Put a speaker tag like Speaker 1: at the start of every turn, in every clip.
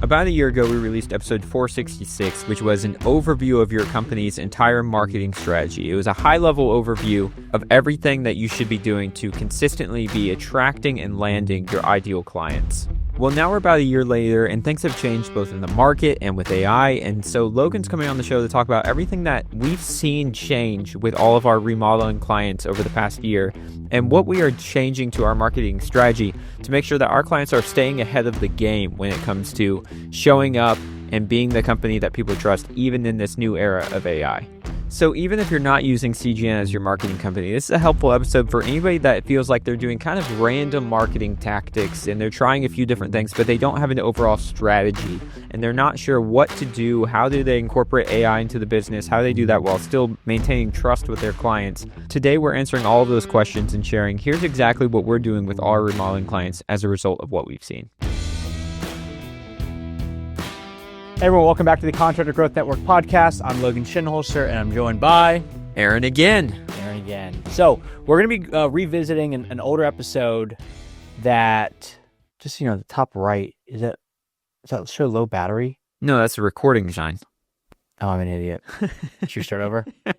Speaker 1: About a year ago, we released episode 466, which was an overview of your company's entire marketing strategy. It was a high-level overview of everything that you should be doing to consistently be attracting and landing your ideal clients. Well, now we're about a year later, and things have changed both in the market and with AI, and so Logan's coming on the show to talk about everything that we've seen change with all of our remodeling clients over the past year, and what we are changing to our marketing strategy to make sure that our clients are staying ahead of the game when it comes to showing up and being the company that people trust, even in this new era of AI. So even if you're not using CGN as your marketing company, this is a helpful episode for anybody that feels like they're doing kind of random marketing tactics and they're trying a few different things, but they don't have an overall strategy and they're not sure what to do. How do they incorporate AI into the business? How do they do that while still maintaining trust with their clients? Today, we're answering all of those questions and sharing here's exactly what we're doing with our remodeling clients as a result of what we've seen.
Speaker 2: Hey everyone, welcome back to the Contractor Growth Network podcast. I'm Logan Shinholser, and I'm joined by
Speaker 1: Aaron again.
Speaker 2: So we're going to be revisiting an older episode that, just the top right, does that show low battery?
Speaker 1: No, that's a recording sign.
Speaker 2: Oh, I'm an idiot. Should we start over?
Speaker 1: No,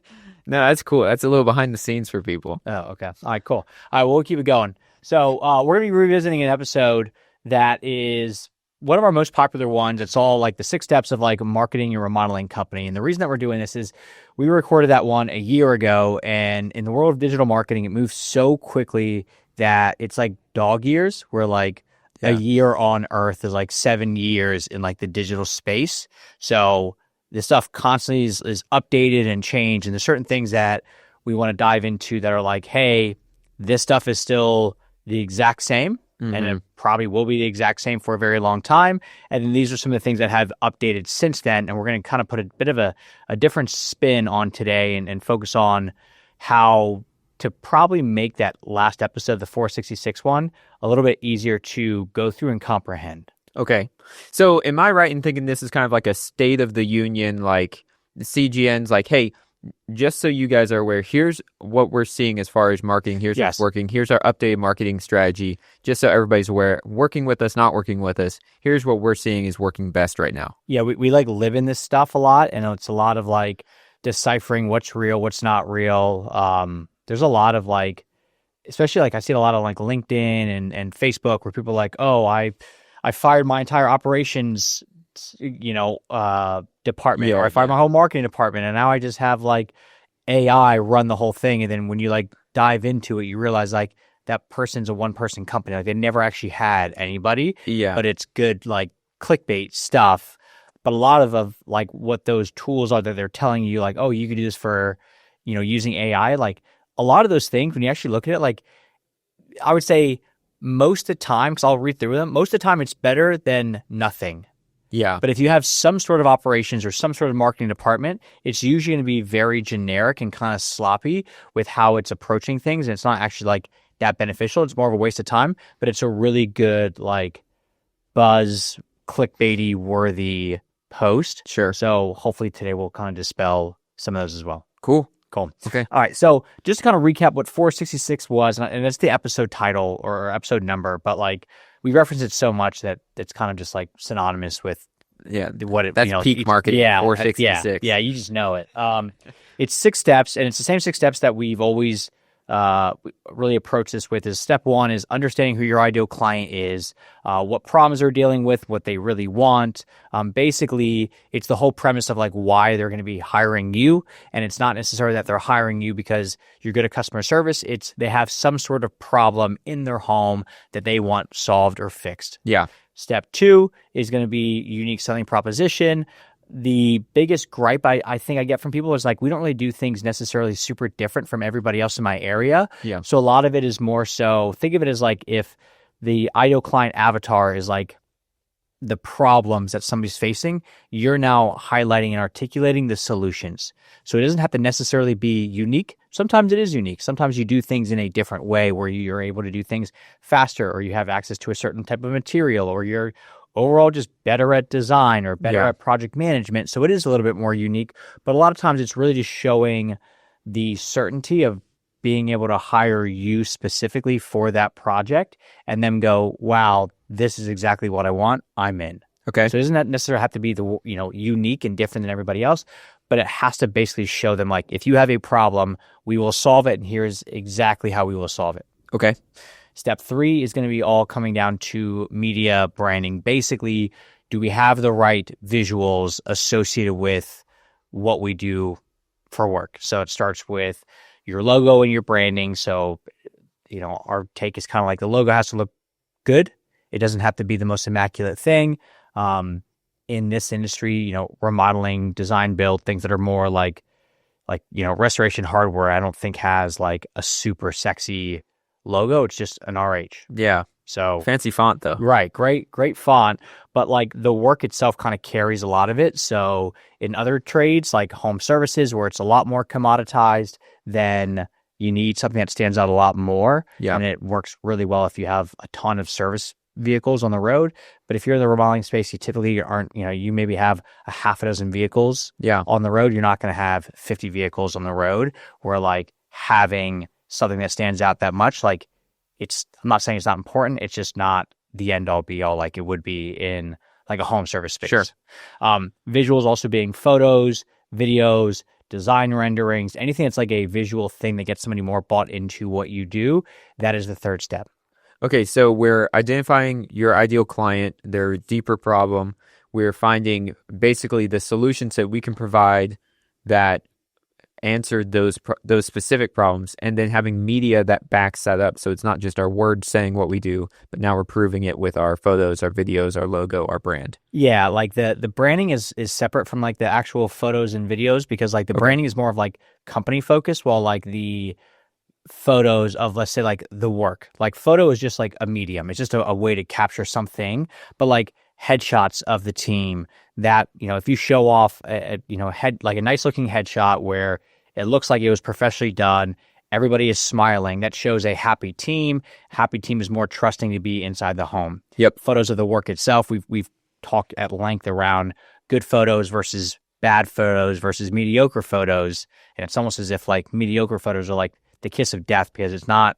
Speaker 1: that's cool. That's a little behind the scenes for people.
Speaker 2: Oh, okay. All right, cool. All right, well, we'll keep it going. So we're going to be revisiting an episode that is one of our most popular ones. It's all like the 6 steps of like marketing your remodeling company. And the reason that we're doing this is we recorded that one a year ago. And in the world of digital marketing, it moves so quickly that it's like dog years, where like a year on Earth is like 7 years in like the digital space. So this stuff constantly is updated and changed. And there's certain things that we want to dive into that are like, hey, this stuff is still the exact same. Mm-hmm. And it probably will be the exact same for a very long time. And then these are some of the things that have updated since then. And we're going to kind of put a bit of a different spin on today and focus on how to probably make that last episode, the 466 one, a little bit easier to go through and comprehend.
Speaker 1: Okay. So am I right in thinking this is kind of like a state of the union, like the CGN's like, hey, just so you guys are aware, here's what we're seeing as far as marketing. Here's what's working. Here's our updated marketing strategy. Just so everybody's aware, working with us, not working with us. Here's what we're seeing is working best right now. Yeah,
Speaker 2: we like live in this stuff a lot, and it's a lot of like deciphering what's real, what's not real. There's a lot of like, especially like I see a lot of like LinkedIn and Facebook where people are like, oh, I fired my entire operations department, or I fired my whole marketing department, and now I just have like AI run the whole thing. And then when you like dive into it, you realize like that person's a one-person company. Like they never actually had anybody. Yeah. But it's good like clickbait stuff. But a lot of like what those tools are that they're telling you, like, oh, you could do this for, using AI. Like a lot of those things, when you actually look at it, like I would say most of the time, because I'll read through them, most of the time it's better than nothing.
Speaker 1: Yeah.
Speaker 2: But if you have some sort of operations or some sort of marketing department, it's usually going to be very generic and kind of sloppy with how it's approaching things. And it's not actually like that beneficial. It's more of a waste of time, but it's a really good like buzz, clickbaity worthy post.
Speaker 1: Sure.
Speaker 2: So hopefully today we'll kind of dispel some of those as well.
Speaker 1: Cool.
Speaker 2: Okay. All right. So just to kind of recap what 466 was, and it's the episode title or episode number, but like we reference it so much that it's kind of just like synonymous with what it.
Speaker 1: That's peak marketing.
Speaker 2: Yeah,
Speaker 1: 466.
Speaker 2: Yeah, you just know it. It's 6 steps, and it's the same 6 steps that we've always really approached this with. Is step 1 is understanding who your ideal client is, what problems they're dealing with, what they really want. Basically, it's the whole premise of like why they're going to be hiring you, and it's not necessarily that they're hiring you because you're good at customer service. It's they have some sort of problem in their home that they want solved or fixed.
Speaker 1: Yeah.
Speaker 2: Step 2 is going to be unique selling proposition. The biggest gripe I think I get from people is like, we don't really do things necessarily super different from everybody else in my area.
Speaker 1: Yeah.
Speaker 2: So a lot of it is more so, think of it as like if the ideal client avatar is like the problems that somebody's facing, you're now highlighting and articulating the solutions. So it doesn't have to necessarily be unique. Sometimes it is unique. Sometimes you do things in a different way where you're able to do things faster, or you have access to a certain type of material, or you're overall just better at design or better at project management. So it is a little bit more unique, but a lot of times it's really just showing the certainty of being able to hire you specifically for that project and then go, wow, this is exactly what I want. I'm in.
Speaker 1: Okay.
Speaker 2: So it doesn't necessarily have to be unique and different than everybody else, but it has to basically show them like, if you have a problem, we will solve it, and here's exactly how we will solve it.
Speaker 1: Okay.
Speaker 2: Step 3 is going to be all coming down to media branding. Basically, do we have the right visuals associated with what we do for work? So it starts with your logo and your branding. So, our take is kind of like the logo has to look good. It doesn't have to be the most immaculate thing. In this industry, remodeling, design, build, things that are more like restoration hardware, I don't think has like a super sexy logo. It's just an RH.
Speaker 1: Yeah.
Speaker 2: So
Speaker 1: fancy font though.
Speaker 2: Right. Great font. But like the work itself kind of carries a lot of it. So in other trades like home services where it's a lot more commoditized, then you need something that stands out a lot more.
Speaker 1: Yeah.
Speaker 2: And it works really well if you have a ton of service vehicles on the road. But if you're in the remodeling space, you typically aren't, you maybe have a half a dozen vehicles on the road. You're not going to have 50 vehicles on the road, where like having something that stands out that much, like I'm not saying it's not important. It's just not the end all be all like it would be in like a home service space.
Speaker 1: Sure.
Speaker 2: Visuals also being photos, videos, design renderings, anything that's like a visual thing that gets somebody more bought into what you do. That is the third step.
Speaker 1: Okay, so we're identifying your ideal client, their deeper problem. We're finding basically the solutions that we can provide that answer those specific problems, and then having media that backs that up. So it's not just our words saying what we do, but now we're proving it with our photos, our videos, our logo, our brand.
Speaker 2: Yeah, like the branding is separate from like the actual photos and videos, because like the branding is more of like company focused, while like the photos of, let's say, like the work, like photo is just like a medium. It's just a way to capture something. But like headshots of the team, that, if you show off a nice looking headshot where it looks like it was professionally done, everybody is smiling, that shows a happy team. Happy team is more trusting to be inside the home.
Speaker 1: Yep.
Speaker 2: Photos of the work itself, we've talked at length around good photos versus bad photos versus mediocre photos. And it's almost as if like mediocre photos are like the kiss of death, because it's not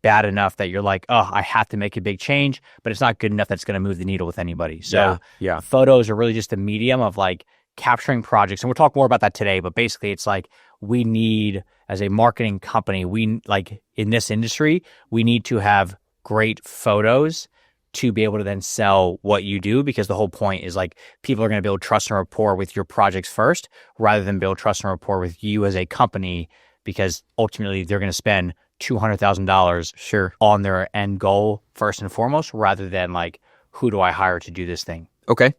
Speaker 2: bad enough that you're like, oh, I have to make a big change, but it's not good enough that's going to move the needle with anybody. So
Speaker 1: yeah.
Speaker 2: Photos are really just a medium of like capturing projects. And we'll talk more about that today, but basically it's like, we need, as a marketing company, we like in this industry, we need to have great photos to be able to then sell what you do, because the whole point is like people are going to build trust and rapport with your projects first, rather than build trust and rapport with you as a company, because ultimately they're going to spend $200,000 on their end goal first and foremost, rather than like, who do I hire to do this thing?
Speaker 1: Okay.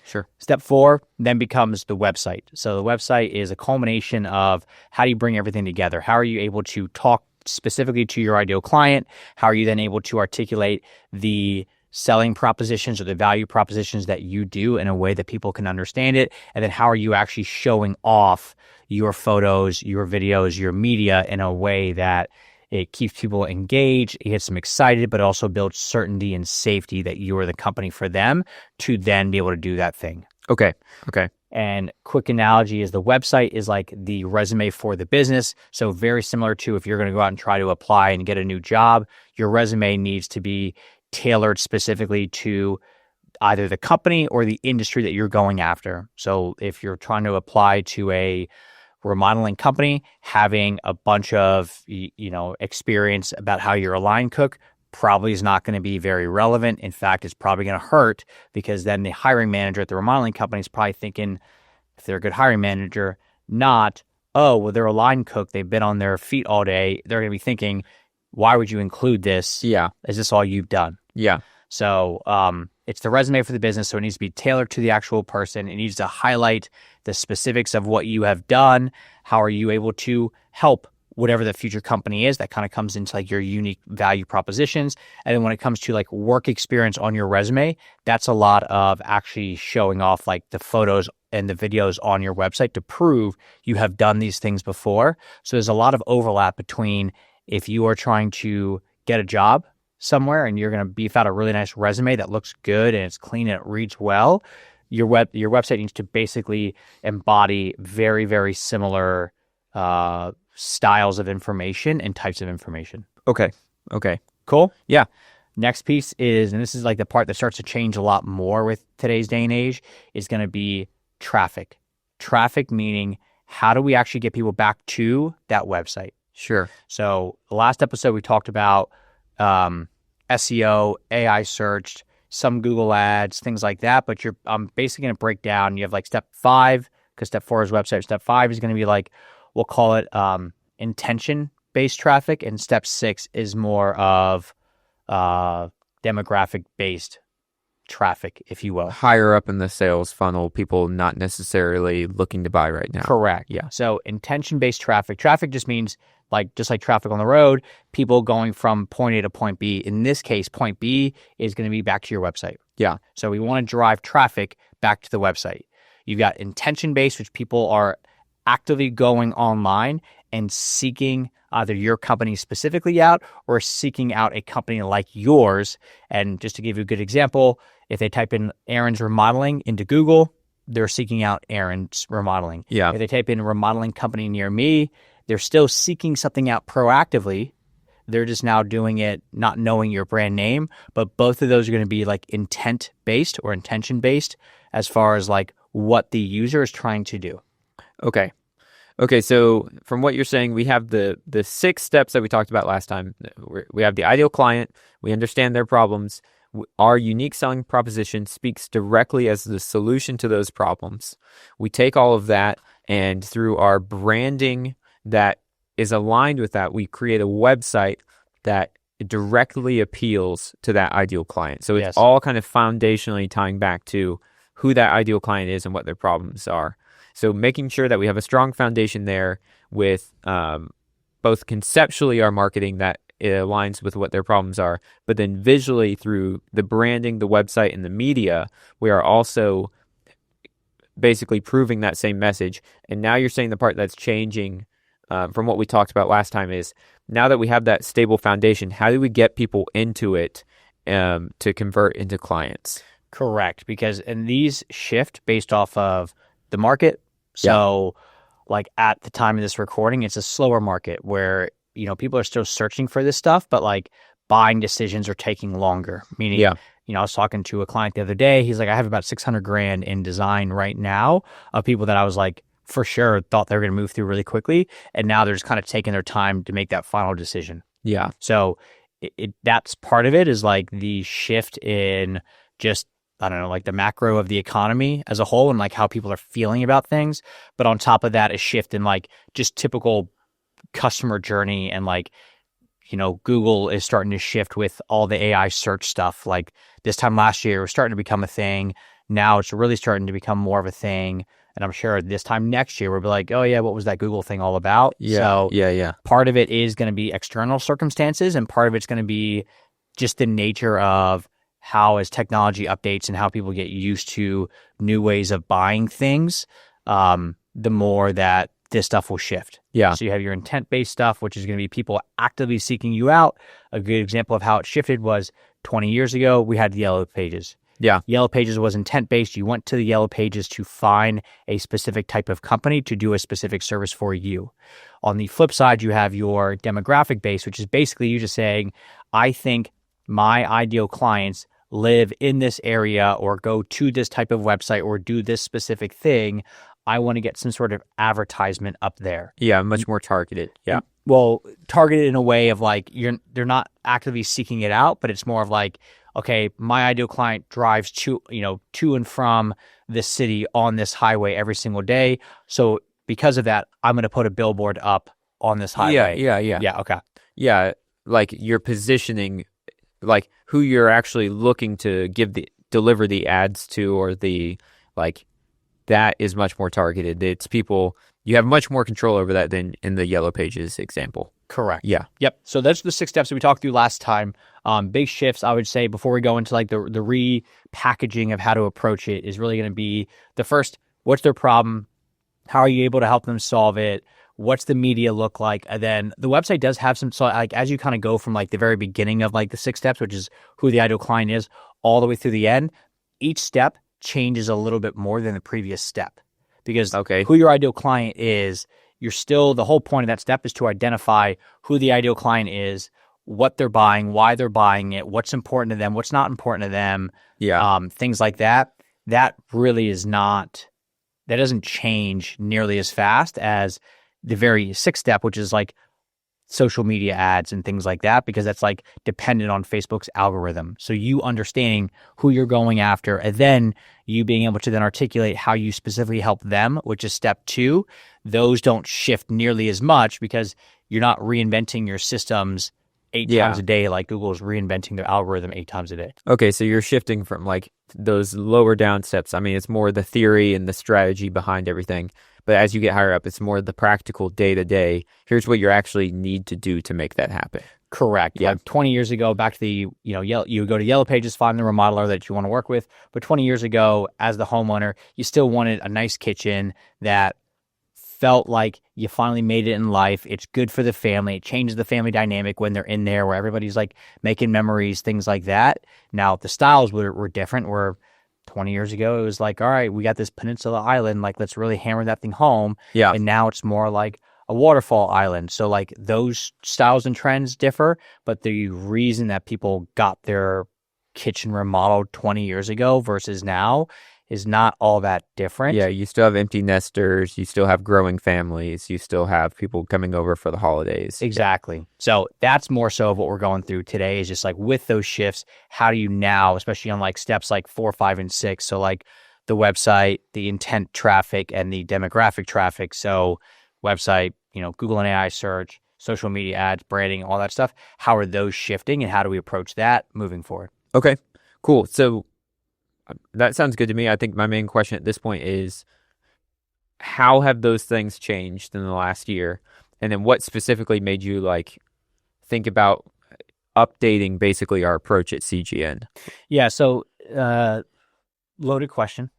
Speaker 1: Sure.
Speaker 2: Step 4 then becomes the website. So the website is a culmination of how do you bring everything together? How are you able to talk specifically to your ideal client? How are you then able to articulate the selling propositions or the value propositions that you do in a way that people can understand it? And then how are you actually showing off your photos, your videos, your media in a way that it keeps people engaged, it gets them excited, but also builds certainty and safety that you are the company for them to then be able to do that thing.
Speaker 1: Okay.
Speaker 2: And quick analogy is the website is like the resume for the business. So very similar to if you're going to go out and try to apply and get a new job, your resume needs to be tailored specifically to either the company or the industry that you're going after. So if you're trying to apply to a remodeling company, having a bunch of experience about how you're a line cook probably is not going to be very relevant. In fact, it's probably going to hurt, because then the hiring manager at the remodeling company is probably thinking, if they're a good hiring manager, not, oh, well, they're a line cook, they've been on their feet all day. They're going to be thinking, why would you include this?
Speaker 1: Yeah.
Speaker 2: Is this all you've done?
Speaker 1: Yeah.
Speaker 2: So it's the resume for the business, so it needs to be tailored to the actual person. It needs to highlight the specifics of what you have done. How are you able to help whatever the future company is? That kind of comes into like your unique value propositions. And then when it comes to like work experience on your resume, that's a lot of actually showing off like the photos and the videos on your website to prove you have done these things before. So there's a lot of overlap between if you are trying to get a job somewhere and you're going to beef out a really nice resume that looks good and it's clean and it reads well, your website needs to basically embody very, very similar styles of information and types of information.
Speaker 1: Okay.
Speaker 2: Cool?
Speaker 1: Yeah.
Speaker 2: Next piece is, and this is like the part that starts to change a lot more with today's day and age, is going to be traffic. Traffic meaning, how do we actually get people back to that website?
Speaker 1: Sure.
Speaker 2: So the last episode we talked about SEO, AI search, some Google ads, things like that. But I'm basically going to break down. You have like step 5, because step 4 is website. Step 5 is going to be like, we'll call it intention-based traffic. And step 6 is more of demographic-based traffic, if you will.
Speaker 1: Higher up in the sales funnel, people not necessarily looking to buy right now.
Speaker 2: Correct.
Speaker 1: Yeah.
Speaker 2: So intention-based traffic. Traffic just means just like traffic on the road, people going from point A to point B. In this case, point B is going to be back to your website.
Speaker 1: Yeah.
Speaker 2: So we want to drive traffic back to the website. You've got intention-based, which people are actively going online and seeking either your company specifically out or seeking out a company like yours. And just to give you a good example, if they type in Aaron's Remodeling into Google, they're seeking out Aaron's Remodeling.
Speaker 1: Yeah.
Speaker 2: If they type in remodeling company near me, they're still seeking something out proactively. They're just now doing it not knowing your brand name, but both of those are going to be like intent-based or intention-based as far as like what the user is trying to do.
Speaker 1: Okay. So from what you're saying, we have the 6 steps that we talked about last time. We have the ideal client. We understand their problems. Our unique selling proposition speaks directly as the solution to those problems. We take all of that, and through our branding that is aligned with that, we create a website that directly appeals to that ideal client. So it's all kind of foundationally tying back to who that ideal client is and what their problems are. So making sure that we have a strong foundation there with both conceptually our marketing that it aligns with what their problems are, but then visually through the branding, the website, and the media, we are also basically proving that same message. And now you're saying the part that's changing from what we talked about last time is, now that we have that stable foundation, how do we get people into it to convert into clients?
Speaker 2: Correct, because and these shift based off of the market. So like at the time of this recording, it's a slower market where, people are still searching for this stuff, but like buying decisions are taking longer. Meaning, I was talking to a client the other day. He's like, I have about $600,000 in design right now of people that I was like, for sure thought they were going to move through really quickly. And now they're just kind of taking their time to make that final decision.
Speaker 1: Yeah.
Speaker 2: So that's part of it, is like the shift in just, I don't know, like the macro of the economy as a whole and like how people are feeling about things. But on top of that, a shift in like just typical customer journey, and like, Google is starting to shift with all the AI search stuff. Like this time last year, it was starting to become a thing. Now it's really starting to become more of a thing. And I'm sure this time next year, we'll be like, oh yeah, what was that Google thing all about?
Speaker 1: Yeah.
Speaker 2: So part of it is going to be external circumstances, and part of it's going to be just the nature of how, as technology updates and how people get used to new ways of buying things, the more that this stuff will shift.
Speaker 1: Yeah.
Speaker 2: So you have your intent-based stuff, which is going to be people actively seeking you out. A good example of how it shifted was 20 years ago, we had the Yellow Pages.
Speaker 1: Yeah.
Speaker 2: Yellow Pages was intent-based. You went to the Yellow Pages to find a specific type of company to do a specific service for you. On the flip side, you have your demographic base, which is basically you just saying, I think my ideal clients live in this area or go to this type of website or do this specific thing. I want to get some sort of advertisement up there.
Speaker 1: Yeah, much more targeted. Yeah.
Speaker 2: Well, targeted in a way of like they're not actively seeking it out, but it's more of like, okay, my ideal client drives to and from this city on this highway every single day. So because of that, I'm going to put a billboard up on this highway. Yeah. Okay.
Speaker 1: Yeah, like you're positioning, like who you're actually looking to deliver the ads to, or the like. That is much more targeted. It's people, you have much more control over that than in the Yellow Pages example.
Speaker 2: Correct.
Speaker 1: Yeah.
Speaker 2: Yep. So that's the 6 steps that we talked through last time. Big shifts, I would say, before we go into like the repackaging of how to approach it, is really going to be the first, what's their problem? How are you able to help them solve it? What's the media look like? And then the website does have some, so like as you kind of go from like the very beginning of like the 6 steps, which is who the ideal client is, all the way through the end, each step changes a little bit more than the previous step, because who your ideal client is, you're still, the whole point of that step is to identify who the ideal client is, what they're buying, why they're buying it, what's important to them, what's not important to them, things like that. That really is not, that doesn't change nearly as fast as the very sixth step, which is like social media ads and things like that, because that's like dependent on Facebook's algorithm. So you understanding who you're going after, and then you being able to then articulate how you specifically help them, which is step 2. Those don't shift nearly as much because you're not reinventing your systems 8 times a day like Google is reinventing their algorithm 8 times a day.
Speaker 1: Okay, so you're shifting from like those lower down steps. I mean, it's more the theory and the strategy behind everything. But as you get higher up, it's more the practical day-to-day. Here's what you actually need to do to make that happen.
Speaker 2: Correct.
Speaker 1: Yeah.
Speaker 2: Like 20 years ago, back to the, you would go to Yellow Pages, find the remodeler that you want to work with. But 20 years ago, as the homeowner, you still wanted a nice kitchen that felt like you finally made it in life. It's good for the family. It changes the family dynamic when they're in there, where everybody's like making memories, things like that. Now, the styles were different, where 20 years ago, it was like, all right, we got this peninsula island, like, let's really hammer that thing home.
Speaker 1: Yeah.
Speaker 2: And now it's more like a waterfall island. So like those styles and trends differ, but the reason that people got their kitchen remodeled 20 years ago versus now is not all that different.
Speaker 1: Yeah, you still have empty nesters, you still have growing families, you still have people coming over for the holidays.
Speaker 2: Exactly. So that's more so of what we're going through today, is just like with those shifts, how do you now, especially on like steps like 4, 5, and 6, so like the website, the intent traffic, and the demographic traffic. So website, Google and AI search, social media ads, branding, all that stuff. How are those shifting, and how do we approach that moving forward?
Speaker 1: Okay, cool. So that sounds good to me. I think my main question at this point is, how have those things changed in the last year? And then what specifically made you like think about updating basically our approach at CGN?
Speaker 2: Yeah, so loaded question.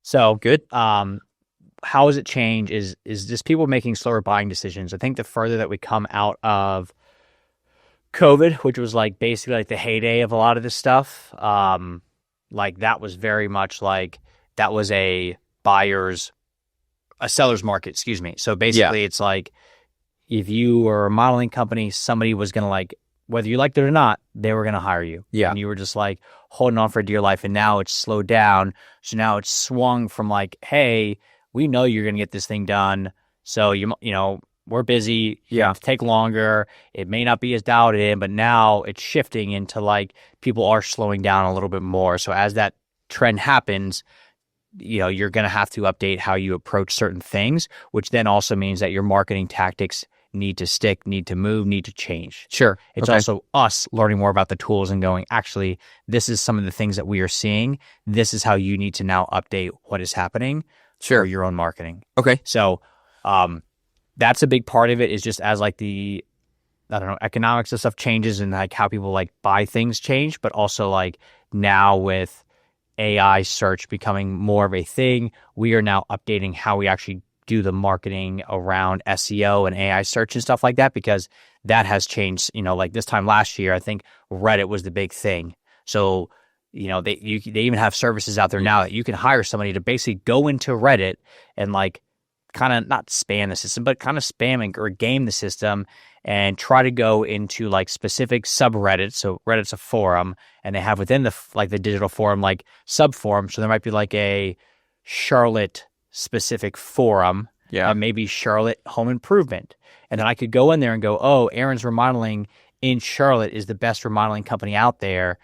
Speaker 2: So
Speaker 1: Good.
Speaker 2: How has it changed is just people making slower buying decisions. I think the further that we come out of COVID, which was like basically like the heyday of a lot of this stuff, like that was very much like that was a seller's market, excuse me. So basically it's like if you were a remodeling company, somebody was going to, like, whether you liked it or not, they were going to hire you.
Speaker 1: Yeah.
Speaker 2: And you were just like holding on for dear life. And now it's slowed down. So now it's swung from like, hey, we know you're going to get this thing done. So, we're busy.
Speaker 1: Yeah.
Speaker 2: Take longer. It may not be as dialed in, but now it's shifting into like people are slowing down a little bit more. So as that trend happens, you're going to have to update how you approach certain things, which then also means that your marketing tactics need to stick, need to move, need to change.
Speaker 1: Sure.
Speaker 2: It's also us learning more about the tools and going, actually, this is some of the things that we are seeing. This is how you need to now update what is happening for your own marketing.
Speaker 1: Okay.
Speaker 2: So that's a big part of it, is just as like the, economics of stuff changes and like how people like buy things change, but also like now with AI search becoming more of a thing, we are now updating how we actually do the marketing around SEO and AI search and stuff like that, because that has changed. Like this time last year, I think Reddit was the big thing. So, they even have services out there now that you can hire somebody to basically go into Reddit and like kind of not spam the system, but kind of spam or game the system and try to go into like specific subreddits. So Reddit's a forum, and they have within the digital forum like subforums. So there might be like a Charlotte specific forum, and maybe Charlotte home improvement. And then I could go in there and go, oh, Aaron's Remodeling in Charlotte is the best remodeling company out there.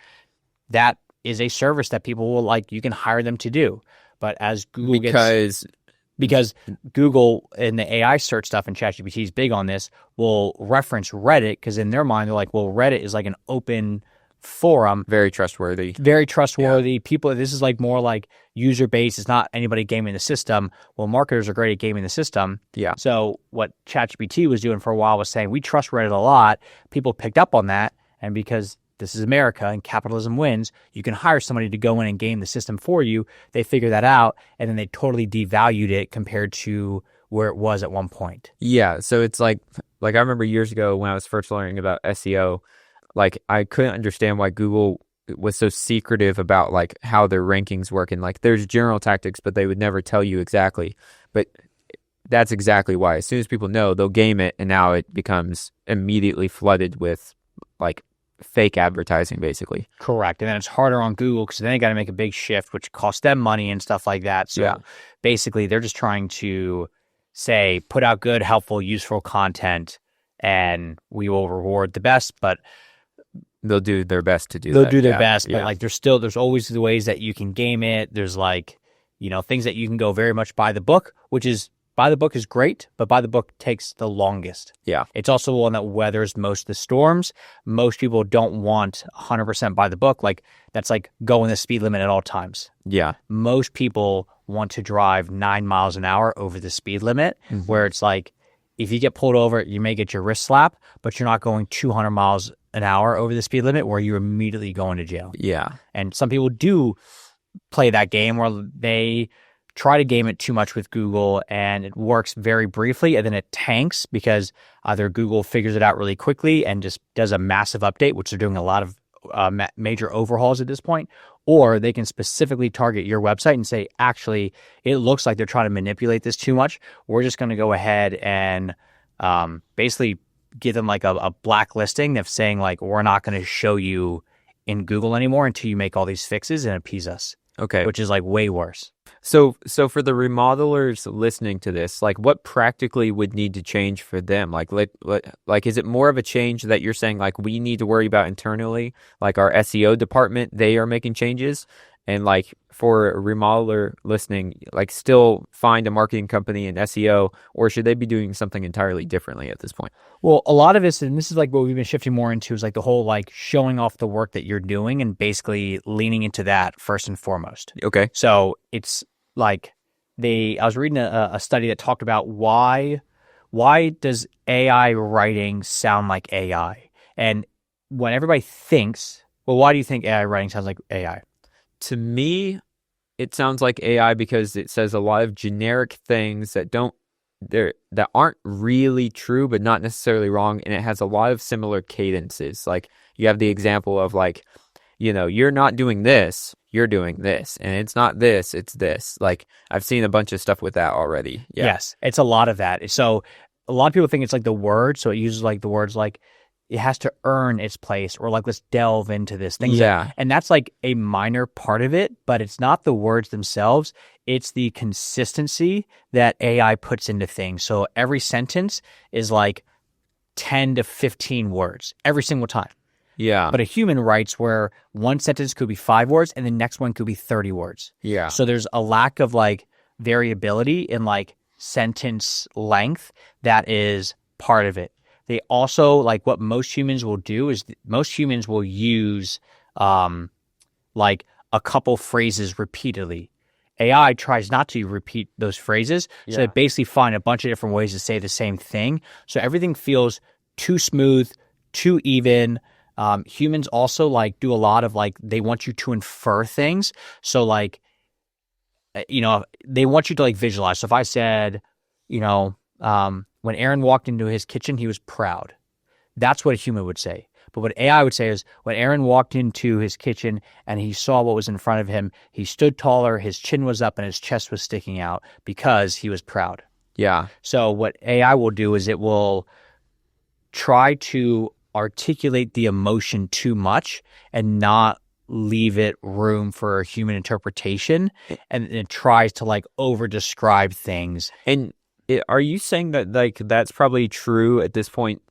Speaker 2: That is a service that people will like. You can hire them to do. But as Google because Google and the AI search stuff and ChatGPT is big on this, will reference Reddit, because in their mind they're like, well, Reddit is like an open forum,
Speaker 1: very trustworthy.
Speaker 2: People, this is like more like user base. It's not anybody gaming the system. Well, marketers are great at gaming the system.
Speaker 1: Yeah.
Speaker 2: So what ChatGPT was doing for a while was saying, we trust Reddit a lot. People picked up on that, and because this is America and capitalism wins, you can hire somebody to go in and game the system for you. They figure that out, and then they totally devalued it compared to where it was at one point.
Speaker 1: Yeah. So it's like I remember years ago when I was first learning about SEO, like I couldn't understand why Google was so secretive about like how their rankings work. And like there's general tactics, but they would never tell you exactly. But that's exactly why. As soon as people know, they'll game it, and now it becomes immediately flooded with like fake advertising, basically.
Speaker 2: Correct. And then it's harder on Google because then they got to make a big shift, which costs them money and stuff like that. So basically, they're just trying to say, put out good, helpful, useful content, and we will reward the best. But
Speaker 1: they'll do their best to do
Speaker 2: they'll
Speaker 1: that.
Speaker 2: do their best. But like, there's always the ways that you can game it. There's like, things that you can go very much by the book, which is by the book is great, but by the book takes the longest.
Speaker 1: Yeah.
Speaker 2: It's also one that weathers most of the storms. Most people don't want 100% by the book. Like, that's like going the speed limit at all times.
Speaker 1: Yeah.
Speaker 2: Most people want to drive 9 miles an hour over the speed limit, where it's like, if you get pulled over, you may get your wrist slap, but you're not going 200 miles an hour over the speed limit where you're immediately going to jail.
Speaker 1: Yeah.
Speaker 2: And some people do play that game where they try to game it too much with Google, and it works very briefly, and then it tanks because either Google figures it out really quickly and just does a massive update, which they're doing a lot of major overhauls at this point, or they can specifically target your website and say, actually, it looks like they're trying to manipulate this too much. We're just going to go ahead and basically give them like a blacklisting of saying like, we're not going to show you in Google anymore until you make all these fixes and appease us.
Speaker 1: Okay.
Speaker 2: Which is like way worse.
Speaker 1: So for the remodelers listening to this, like what practically would need to change for them? Like is it more of a change that you're saying like we need to worry about internally, like our SEO department, they are making changes? And like for a remodeler listening, like still find a marketing company in SEO, or should they be doing something entirely differently at this point?
Speaker 2: Well, a lot of this, and this is like what we've been shifting more into, is like the whole like showing off the work that you're doing and basically leaning into that first and foremost.
Speaker 1: Okay.
Speaker 2: So it's like I was reading a study that talked about why does AI writing sound like AI? And when everybody thinks, well, why do you think AI writing sounds like AI?
Speaker 1: To me, it sounds like AI because it says a lot of generic things that aren't really true, but not necessarily wrong. And it has a lot of similar cadences. Like you have the example of like, you're not doing this, you're doing this, and it's not this, it's this. Like I've seen a bunch of stuff with that already. Yeah.
Speaker 2: Yes, it's a lot of that. So a lot of people think it's like the word. So it uses like the words like, it has to earn its place, or like, let's delve into this thing.
Speaker 1: Yeah.
Speaker 2: And that's like a minor part of it, but it's not the words themselves. It's the consistency that AI puts into things. So every sentence is like 10 to 15 words every single time.
Speaker 1: Yeah.
Speaker 2: But a human writes where one sentence could be 5 words and the next one could be 30 words.
Speaker 1: Yeah.
Speaker 2: So there's a lack of like variability in like sentence length that is part of it. They also, like what most humans will do is most humans will use like a couple phrases repeatedly. AI tries not to repeat those phrases. So they basically find a bunch of different ways to say the same thing. So everything feels too smooth, too even. Humans also like do a lot of like, they want you to infer things. So like, they want you to like visualize. So if I said, when Aaron walked into his kitchen, he was proud. That's what a human would say. But what AI would say is when Aaron walked into his kitchen and he saw what was in front of him, he stood taller, his chin was up, and his chest was sticking out because he was proud.
Speaker 1: Yeah.
Speaker 2: So what AI will do is it will try to articulate the emotion too much and not leave it room for human interpretation. And it tries to like over describe things.
Speaker 1: And are you saying that like that's probably true at this point,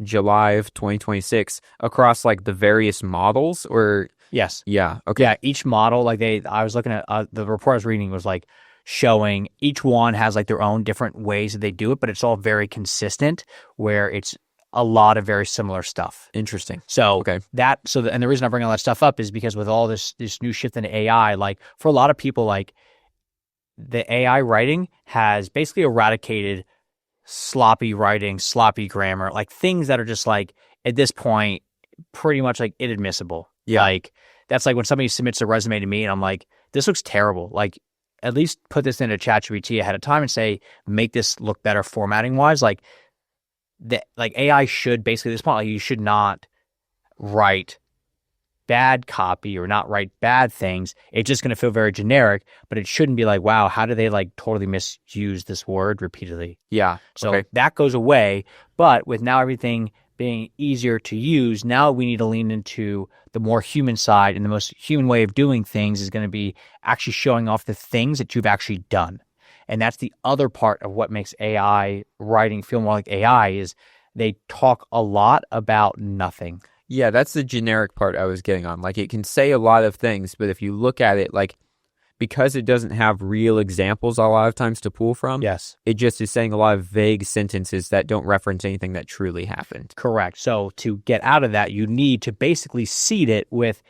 Speaker 1: July of 2026 across like the various models, or?
Speaker 2: Yes.
Speaker 1: Yeah. Okay.
Speaker 2: Yeah. Each model, like I was looking at the report I was reading was like showing each one has like their own different ways that they do it, but it's all very consistent where it's a lot of very similar stuff.
Speaker 1: Interesting.
Speaker 2: So
Speaker 1: okay.
Speaker 2: And the reason I bring all that stuff up is because with all this new shift in AI, like for a lot of people, like the AI writing has basically eradicated sloppy writing, sloppy grammar, like things that are just like at this point pretty much like inadmissible.
Speaker 1: Yeah.
Speaker 2: Like that's like when somebody submits a resume to me and I'm like, this looks terrible. Like at least put this into ChatGPT ahead of time and say, make this look better formatting wise. Like AI should basically at this point, like you should not write bad copy or not write bad things. It's just going to feel very generic, but it shouldn't be like, wow, how do they like totally misuse this word repeatedly?
Speaker 1: Yeah.
Speaker 2: So that goes away. But with now everything being easier to use. Now we need to lean into the more human side, and the most human way of doing things is going to be actually showing off the things that you've actually done. And that's the other part of what makes AI writing feel more like AI is they talk a lot about nothing.
Speaker 1: Yeah, that's the generic part I was getting on. Like, it can say a lot of things, but if you look at it, like, because it doesn't have real examples a lot of times to pull from,
Speaker 2: Yes.
Speaker 1: it just is saying a lot of vague sentences that don't reference anything that truly happened.
Speaker 2: Correct. So to get out of that, you need to basically seed it with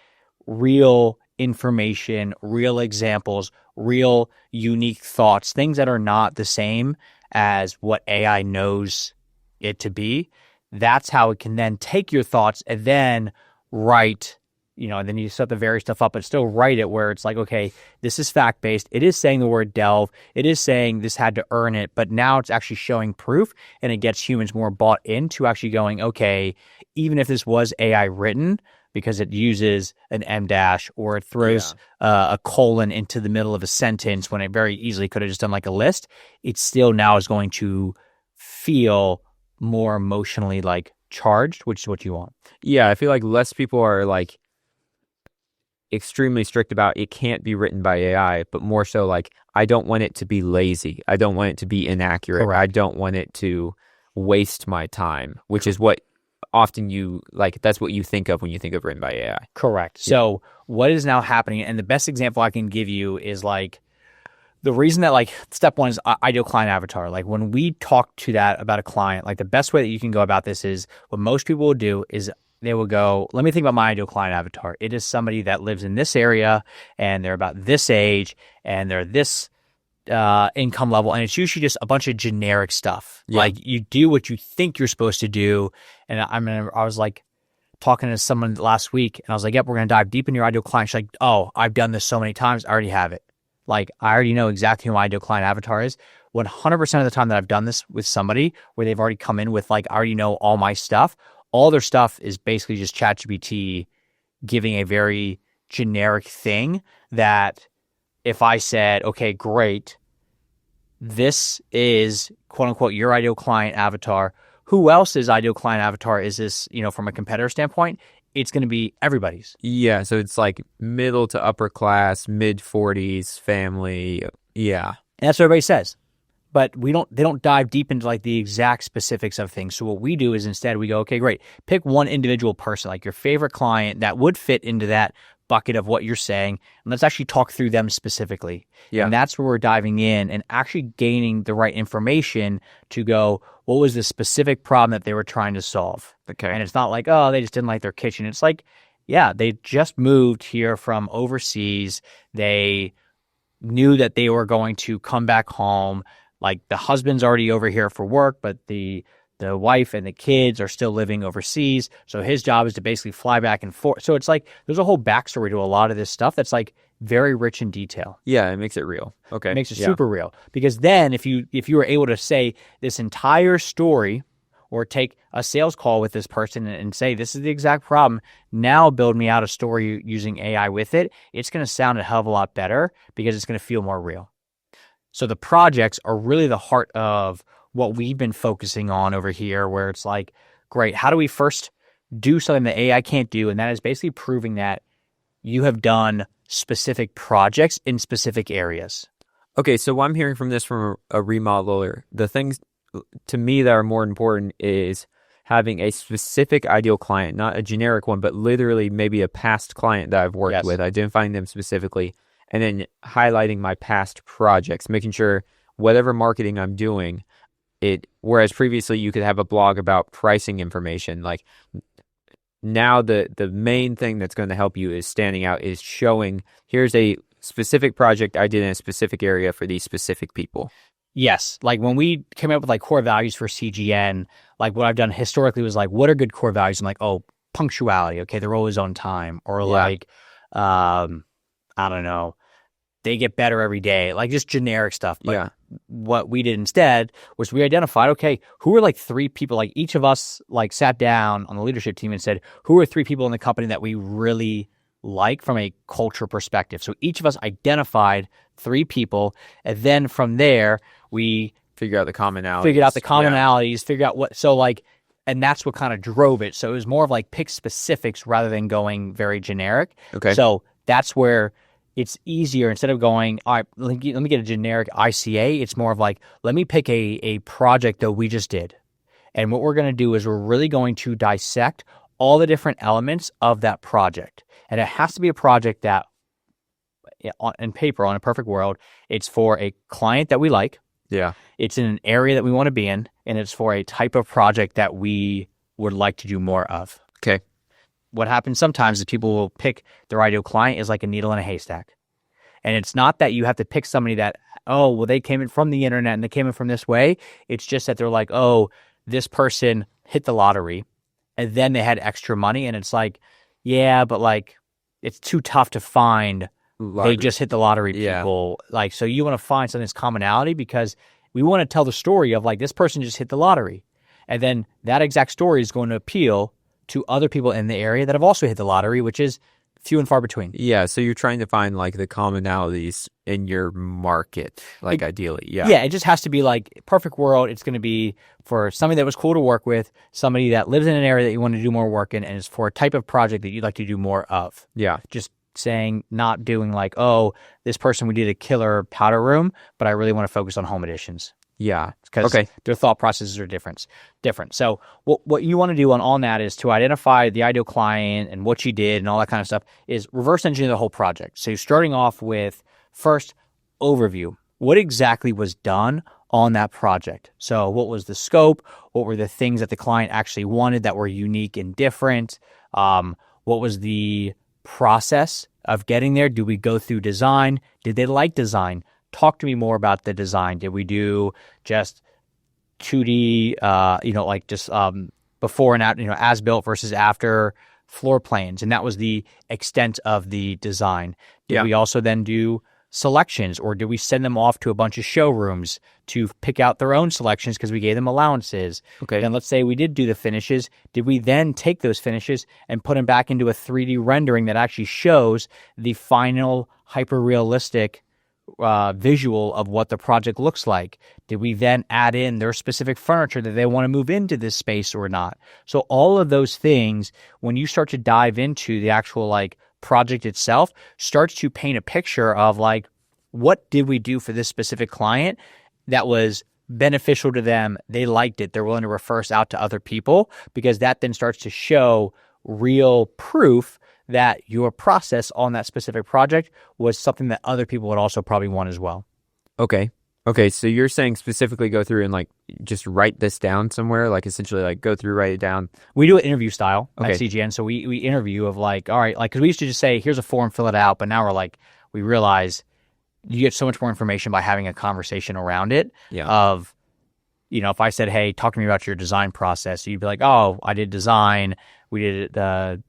Speaker 2: real information, real examples, real unique thoughts, things that are not the same as what AI knows it to be. That's how it can then take your thoughts and then write, and then you set the various stuff up, but still write it where it's like, okay, this is fact-based. It is saying the word delve. It is saying this had to earn it, but now it's actually showing proof, and it gets humans more bought into actually going, okay, even if this was AI written, because it uses an M dash or it throws a colon into the middle of a sentence when it very easily could have just done like a list, it still now is going to feel more emotionally like charged, which is what you want.
Speaker 1: Yeah, I feel like less people are like extremely strict about it can't be written by AI, but more so like, I don't want it to be lazy. I don't want it to be inaccurate.
Speaker 2: Correct.
Speaker 1: I don't want it to waste my time, which is what often that's what you think of when you think of written by AI.
Speaker 2: Correct. Yeah. So what is now happening, and the best example I can give you is like the reason that like step one is ideal client avatar. Like when we talk to that about a client, like the best way that you can go about this is what most people will do is they will go, let me think about my ideal client avatar. It is somebody that lives in this area and they're about this age and they're this income level. And it's usually just a bunch of generic stuff. Yeah. Like you do what you think you're supposed to do. And I was like talking to someone last week and I was like, yep, we're going to dive deep in your ideal client. She's like, oh, I've done this so many times. I already have it. Like I already know exactly who my ideal client avatar is. 100% of the time that I've done this with somebody where they've already come in with like, I already know all my stuff. All their stuff is basically just ChatGPT giving a very generic thing that if I said, okay, great, this is quote unquote your ideal client avatar. Who else's ideal client avatar is this, from a competitor standpoint? It's going to be everybody's.
Speaker 1: Yeah, so it's like middle to upper class, mid 40s, family. Yeah.
Speaker 2: And that's what everybody says. But they don't dive deep into like the exact specifics of things. So what we do is instead we go, okay, great. Pick one individual person, like your favorite client that would fit into that bucket of what you're saying. And let's actually talk through them specifically. Yeah. And that's where we're diving in and actually gaining the right information to go, what was the specific problem that they were trying to solve?
Speaker 1: Okay.
Speaker 2: And it's not like, oh, they just didn't like their kitchen. It's like, yeah, they just moved here from overseas. They knew that they were going to come back home. Like the husband's already over here for work, but the wife and the kids are still living overseas. So his job is to basically fly back and forth. So it's like there's a whole backstory to a lot of this stuff that's like very rich in detail.
Speaker 1: Yeah, it makes it real. Okay.
Speaker 2: It makes it super real. Because then if you were able to say this entire story or take a sales call with this person and say, this is the exact problem, now build me out a story using AI with it, it's going to sound a hell of a lot better because it's going to feel more real. So the projects are really the heart of what we've been focusing on over here, where it's like, great, how do we first do something that AI can't do? And that is basically proving that you have done specific projects in specific areas.
Speaker 1: Okay, so what I'm hearing from this from a remodeler, the things to me that are more important is having a specific ideal client, not a generic one, but literally maybe a past client that I've worked with, identifying them specifically, and then highlighting my past projects, making sure whatever marketing I'm doing, whereas previously you could have a blog about pricing information, like now the main thing that's going to help you is standing out is showing, here's a specific project I did in a specific area for these specific people.
Speaker 2: Yes. Like when we came up with like core values for CGN, like what I've done historically was like, what are good core values? I'm like, oh, punctuality. Okay. They're always on time. Or like, I don't know, they get better every day, like just generic stuff. But what we did instead was we identified, okay, who are like three people, like each of us like sat down on the leadership team and said, who are three people in the company that we really like from a culture perspective? So each of us identified three people. And then from there, we
Speaker 1: figured out the commonalities,
Speaker 2: figured out what, so like And that's what kind of drove it. So it was more of like pick specifics rather than going very generic.
Speaker 1: Okay.
Speaker 2: So that's where it's easier. Instead of going, all right, let me get a generic ICA. It's more of like, let me pick a project that we just did. And what we're going to do is we're really going to dissect all the different elements of that project. And it has to be a project that, on paper, on a perfect world, it's for a client that we like.
Speaker 1: Yeah.
Speaker 2: It's in an area that we want to be in, and it's for a type of project that we would like to do more of.
Speaker 1: Okay.
Speaker 2: What happens sometimes is people will pick their ideal client is like a needle in a haystack. And it's not that you have to pick somebody that, oh, well, they came in from the internet and they came in from this way. It's just that they're like, oh, this person hit the lottery and then they had extra money. And it's like, yeah, but like, it's too tough to find they just hit the lottery people. Yeah. Like, so you want to find something that's commonality, because we want to tell the story of like, this person just hit the lottery. And then that exact story is going to appeal to other people in the area that have also hit the lottery, which is few and far between.
Speaker 1: Yeah. So you're trying to find like the commonalities in your market, like ideally. Yeah.
Speaker 2: Yeah. It just has to be like perfect world. It's going to be for somebody that was cool to work with, somebody that lives in an area that you want to do more work in, and is for a type of project that you'd like to do more of.
Speaker 1: Yeah.
Speaker 2: Just saying, not doing like, oh, this person, we did a killer powder room, but I really want to focus on home additions.
Speaker 1: Yeah.
Speaker 2: Because their thought processes are different. So what you want to do on that is to identify the ideal client and what you did and all that kind of stuff, is reverse engineer the whole project. So you're starting off with, first, overview. What exactly was done on that project? So what was the scope? What were the things that the client actually wanted that were unique and different? What was the process of getting there? Did we go through design? Did they like design? Talk to me more about the design. Did we do just 2D, like just before and after, as built versus after floor plans? And that was the extent of the design. Did we also then do selections, or did we send them off to a bunch of showrooms to pick out their own selections because we gave them allowances? Okay. Then let's say we did do the finishes. Did we then take those finishes and put them back into a 3D rendering that actually shows the final hyper-realistic visual of what the project looks like? Did we then add in their specific furniture that they want to move into this space or not? So all of those things, when you start to dive into the actual like project itself, starts to paint a picture of like, what did we do for this specific client that was beneficial to them? They liked it. They're willing to refer us out to other people, because that then starts to show real proof that your process on that specific project was something that other people would also probably want as well.
Speaker 1: Okay. So you're saying specifically go through and like just write this down somewhere, like essentially like go through, write it down.
Speaker 2: We do it interview style at CGN. So we interview of like, all right, like, because we used to just say, here's a form, fill it out. But now we're like, we realize you get so much more information by having a conversation around it. Yeah. Of, if I said, hey, talk to me about your design process, you'd be like, oh, I did design. We did the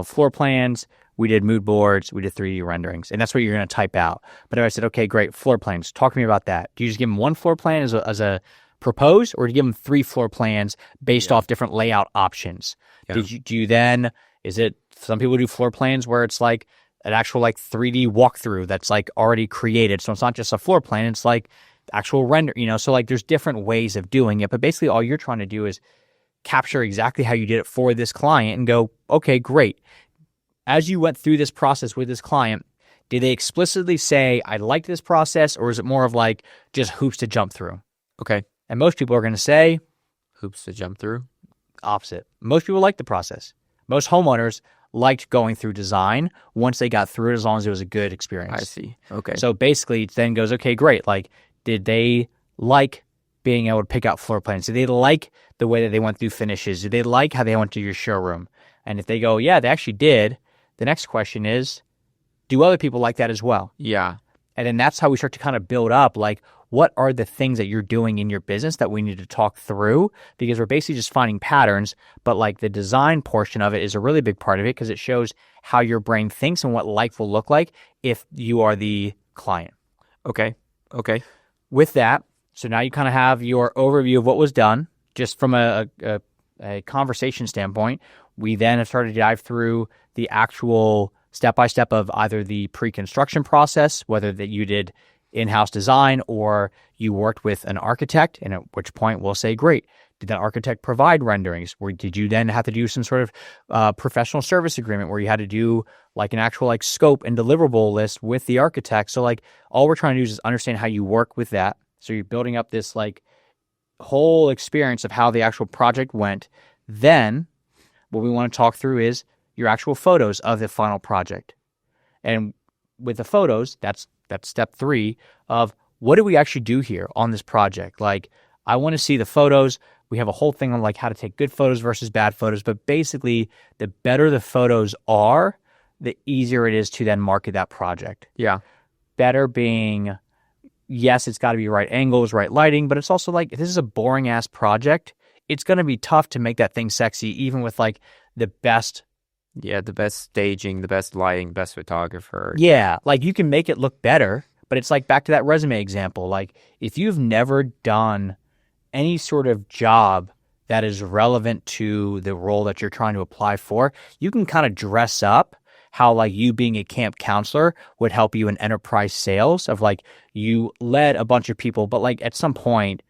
Speaker 2: floor plans, we did mood boards, we did 3D renderings, and that's what you're going to type out. But if I said, okay, great, floor plans, talk to me about that. Do you just give them one floor plan as a propose, or do you give them 3 floor plans based off different layout options? Yeah. Do you then, is it, some people do floor plans where it's like an actual like 3D walkthrough that's like already created. So it's not just a floor plan, it's like actual render, so like there's different ways of doing it. But basically all you're trying to do is capture exactly how you did it for this client and go, okay, great. As you went through this process with this client, did they explicitly say, I like this process, or is it more of like just hoops to jump through? Okay. And most people are going to say,
Speaker 1: hoops to jump through?
Speaker 2: Opposite. Most people like the process. Most homeowners liked going through design once they got through it, as long as it was a good experience.
Speaker 1: I see. Okay.
Speaker 2: So basically it then goes, okay, great. Like, did they like being able to pick out floor plans? Did they like the way that they went through finishes? Did they like how they went to your showroom? And if they go, yeah, they actually did, the next question is, do other people like that as well?
Speaker 1: Yeah.
Speaker 2: And then that's how we start to kind of build up, like, what are the things that you're doing in your business that we need to talk through? Because we're basically just finding patterns, but like the design portion of it is a really big part of it, because it shows how your brain thinks and what life will look like if you are the client.
Speaker 1: Okay.
Speaker 2: With that, so now you kind of have your overview of what was done, just from a conversation standpoint. We then have started to dive through the actual step-by-step of either the pre-construction process, whether that you did in-house design or you worked with an architect, and at which point we'll say, great, Did that architect provide renderings? Or did you then have to do some sort of professional service agreement where you had to do like an actual like scope and deliverable list with the architect? So like all we're trying to do is just understand how you work with that. So you're building up this like whole experience of how the actual project went. Then what we want to talk through is your actual photos of the final project. And with the photos, that's step 3 of what do we actually do here on this project? Like, I want to see the photos. We have a whole thing on like how to take good photos versus bad photos, but basically the better the photos are, the easier it is to then market that project.
Speaker 1: Yeah.
Speaker 2: Better being, yes, it's got to be right angles, right lighting, but it's also like, if this is a boring ass project, it's going to be tough to make that thing sexy, even with like the best.
Speaker 1: Yeah, the best staging, the best lighting, best photographer.
Speaker 2: Yeah, like you can make it look better, but it's like back to that resume example. Like if you've never done any sort of job that is relevant to the role that you're trying to apply for, you can kind of dress up how like you being a camp counselor would help you in enterprise sales of like you led a bunch of people, but like at some point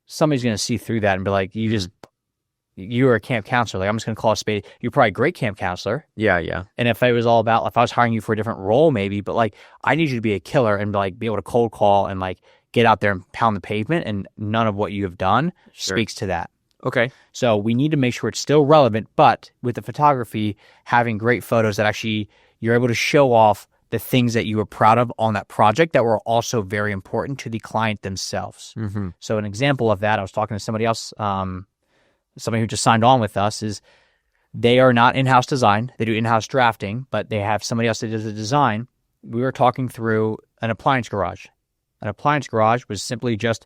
Speaker 2: somebody's going to see through that and be like, you were a camp counselor. Like I'm just going to call a spade. You're probably a great camp counselor.
Speaker 1: Yeah, yeah.
Speaker 2: And if it was all about, if I was hiring you for a different role maybe, but like I need you to be a killer and like be able to cold call and like get out there and pound the pavement, and none of what you have done speaks to that.
Speaker 1: Okay.
Speaker 2: So we need to make sure it's still relevant, but with the photography, having great photos that actually you're able to show off the things that you were proud of on that project that were also very important to the client themselves.
Speaker 1: Mm-hmm.
Speaker 2: So an example of that, I was talking to somebody else, somebody who just signed on with us, is they are not in-house design. They do in-house drafting, but they have somebody else that does the design. We were talking through an appliance garage. An appliance garage was simply just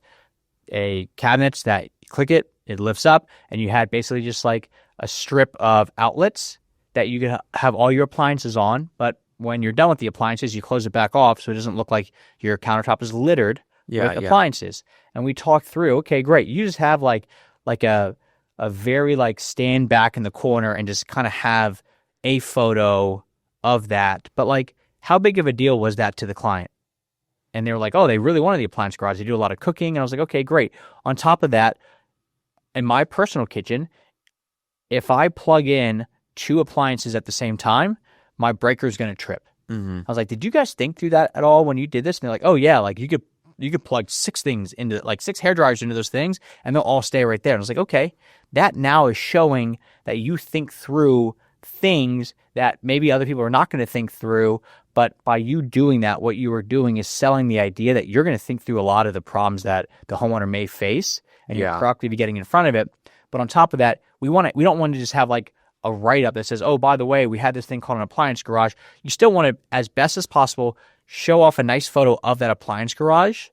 Speaker 2: a cabinets that you click it, it lifts up, and you had basically just like a strip of outlets that you could have all your appliances on. But when you're done with the appliances, you close it back off so it doesn't look like your countertop is littered with appliances. And we talked through, okay, great. You just have like a very like stand back in the corner and just kind of have a photo of that. But like, how big of a deal was that to the client? And they were like, oh, they really wanted the appliance garage. They do a lot of cooking. And I was like, okay, great. On top of that, in my personal kitchen, if I plug in 2 appliances at the same time, my breaker is going to trip.
Speaker 1: Mm-hmm.
Speaker 2: I was like, did you guys think through that at all when you did this? And they're like, oh yeah, like you could plug 6 things into, like 6 hair dryers into those things and they'll all stay right there. And I was like, okay, that now is showing that you think through things that maybe other people are not going to think through. But by you doing that, what you are doing is selling the idea that you're going to think through a lot of the problems that the homeowner may face, and you're proactively getting in front of it. But on top of that, we don't want to just have like a write-up that says, oh, by the way, we had this thing called an appliance garage. You still want to, as best as possible, show off a nice photo of that appliance garage,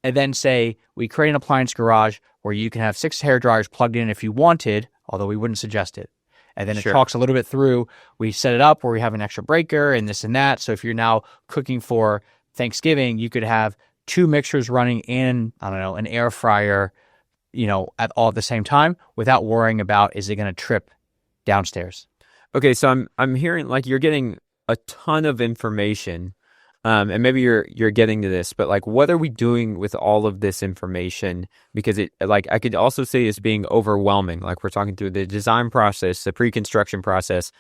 Speaker 2: and then say, we create an appliance garage where you can have 6 hair dryers plugged in if you wanted, although we wouldn't suggest it. And then it talks a little bit through, we set it up where we have an extra breaker and this and that. So if you're now cooking for Thanksgiving, you could have 2 mixers running in, I don't know, an air fryer, at all at the same time without worrying about, is it going to trip downstairs?
Speaker 1: Okay, so I'm hearing like you're getting a ton of information, and maybe you're getting to this, but like, what are we doing with all of this information? Because it, like, I could also say it's being overwhelming. Like we're talking through the design process, the pre-construction process.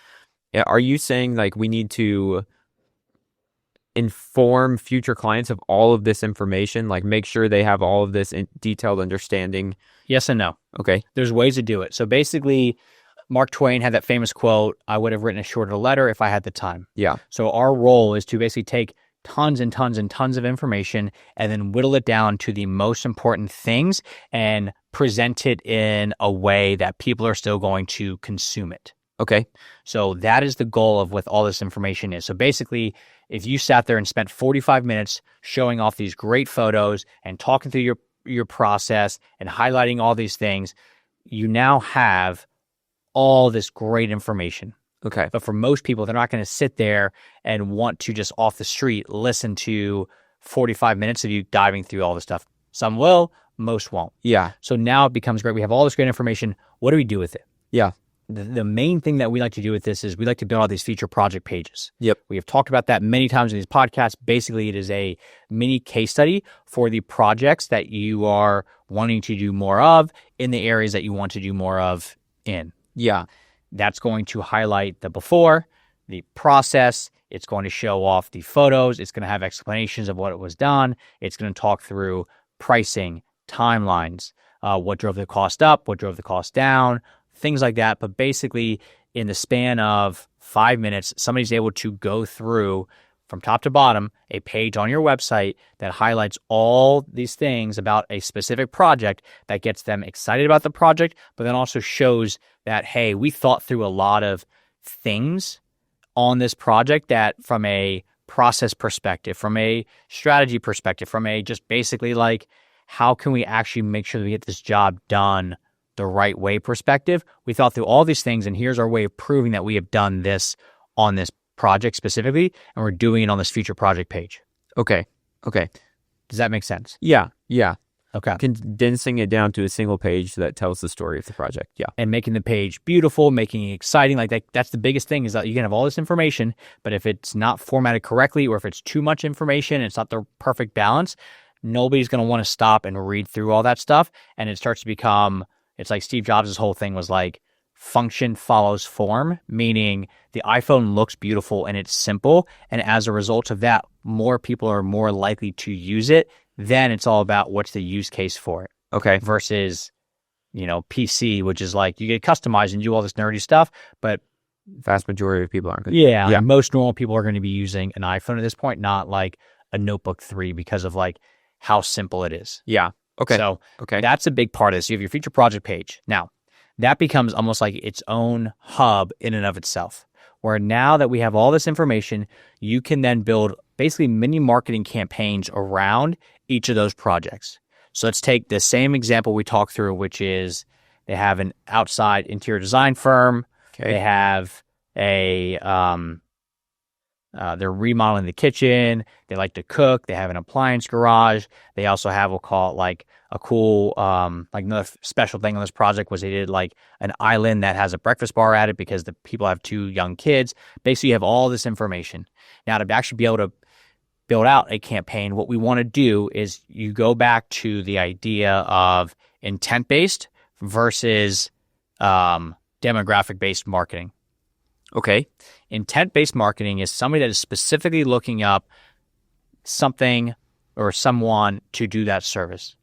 Speaker 1: Are you saying like we need to inform future clients of all of this information, like make sure they have all of this detailed understanding?
Speaker 2: Yes and no.
Speaker 1: Okay.
Speaker 2: There's ways to do it. So basically, Mark Twain had that famous quote, I would have written a shorter letter if I had the time.
Speaker 1: Yeah.
Speaker 2: So our role is to basically take tons and tons and tons of information and then whittle it down to the most important things and present it in a way that people are still going to consume it.
Speaker 1: Okay.
Speaker 2: So that is the goal of what all this information is. So basically, if you sat there and spent 45 minutes showing off these great photos and talking through your process and highlighting all these things, you now have all this great information.
Speaker 1: Okay.
Speaker 2: But for most people, they're not going to sit there and want to just off the street listen to 45 minutes of you diving through all this stuff. Some will, most won't.
Speaker 1: Yeah.
Speaker 2: So now it becomes great. We have all this great information. What do we do with it?
Speaker 1: Yeah.
Speaker 2: the main thing that we like to do with this is we like to build out these feature project pages.
Speaker 1: Yep.
Speaker 2: We have talked about that many times in these podcasts. Basically, it is a mini case study for the projects that you are wanting to do more of in the areas that you want to do more of in.
Speaker 1: Yeah.
Speaker 2: That's going to highlight the before, the process. It's going to show off the photos. It's going to have explanations of what was done. It's going to talk through pricing, timelines, what drove the cost up, what drove the cost down, things like that. But basically, in the span of 5 minutes, somebody's able to go through from top to bottom a page on your website that highlights all these things about a specific project that gets them excited about the project, but then also shows that, hey, we thought through a lot of things on this project that from a process perspective, from a strategy perspective, from a just basically like, how can we actually make sure that we get this job done the right way perspective? We thought through all these things, and here's our way of proving that we have done this on this project specifically, and we're doing it on this feature project page.
Speaker 1: Okay.
Speaker 2: Does that make sense?
Speaker 1: Yeah.
Speaker 2: Okay.
Speaker 1: Condensing it down to a single page that tells the story of the project. Yeah.
Speaker 2: And making the page beautiful, making it exciting. Like that's the biggest thing, is that you can have all this information, but if it's not formatted correctly, or if it's too much information, it's not the perfect balance, nobody's going to want to stop and read through all that stuff. And it starts to become, it's like Steve Jobs' whole thing was like, function follows form, meaning the iPhone looks beautiful and it's simple. And as a result of that, more people are more likely to use it. Then it's all about what's the use case for it.
Speaker 1: Okay.
Speaker 2: Versus, PC, which is like you get customized and do all this nerdy stuff, but
Speaker 1: vast majority of people aren't going
Speaker 2: to. Yeah. Like most normal people are going to be using an iPhone at this point, not like a Notebook 3, because of like how simple it is.
Speaker 1: Yeah. Okay.
Speaker 2: So that's a big part of this. You have your feature project page. Now, that becomes almost like its own hub in and of itself, where now that we have all this information, you can then build basically mini marketing campaigns around each of those projects. So let's take the same example we talked through, which is they have an outside interior design firm. Okay. They have they're remodeling the kitchen. They like to cook. They have an appliance garage. They also have, we'll call it like a cool, like another special thing on this project was they did like an island that has a breakfast bar at it because the people have 2 young kids. Basically, you have all this information. Now, to actually be able to build out a campaign, what we want to do is you go back to the idea of intent-based versus demographic-based marketing.
Speaker 1: Okay.
Speaker 2: Intent-based marketing is somebody that is specifically looking up something or someone to do that service.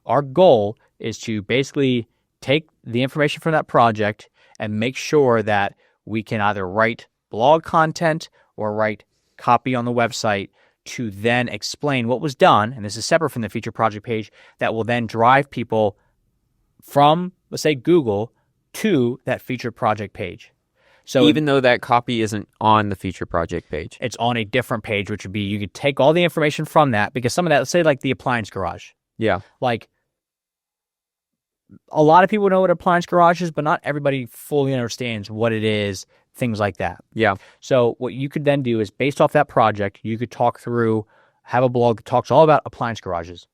Speaker 2: Our goal is to basically take the information from that project and make sure that we can either write blog content or write copy on the website to then explain what was done, and this is separate from the feature project page, that will then drive people from, let's say, Google to that feature project page. So
Speaker 1: even though that copy isn't on the feature project page,
Speaker 2: it's on a different page, which would be you could take all the information from that, because some of that, let's say like the appliance garage.
Speaker 1: Yeah.
Speaker 2: Like a lot of people know what appliance garage is, but not everybody fully understands what it is, things like that.
Speaker 1: Yeah.
Speaker 2: So what you could then do is based off that project, you could talk through, have a blog that talks all about appliance garages.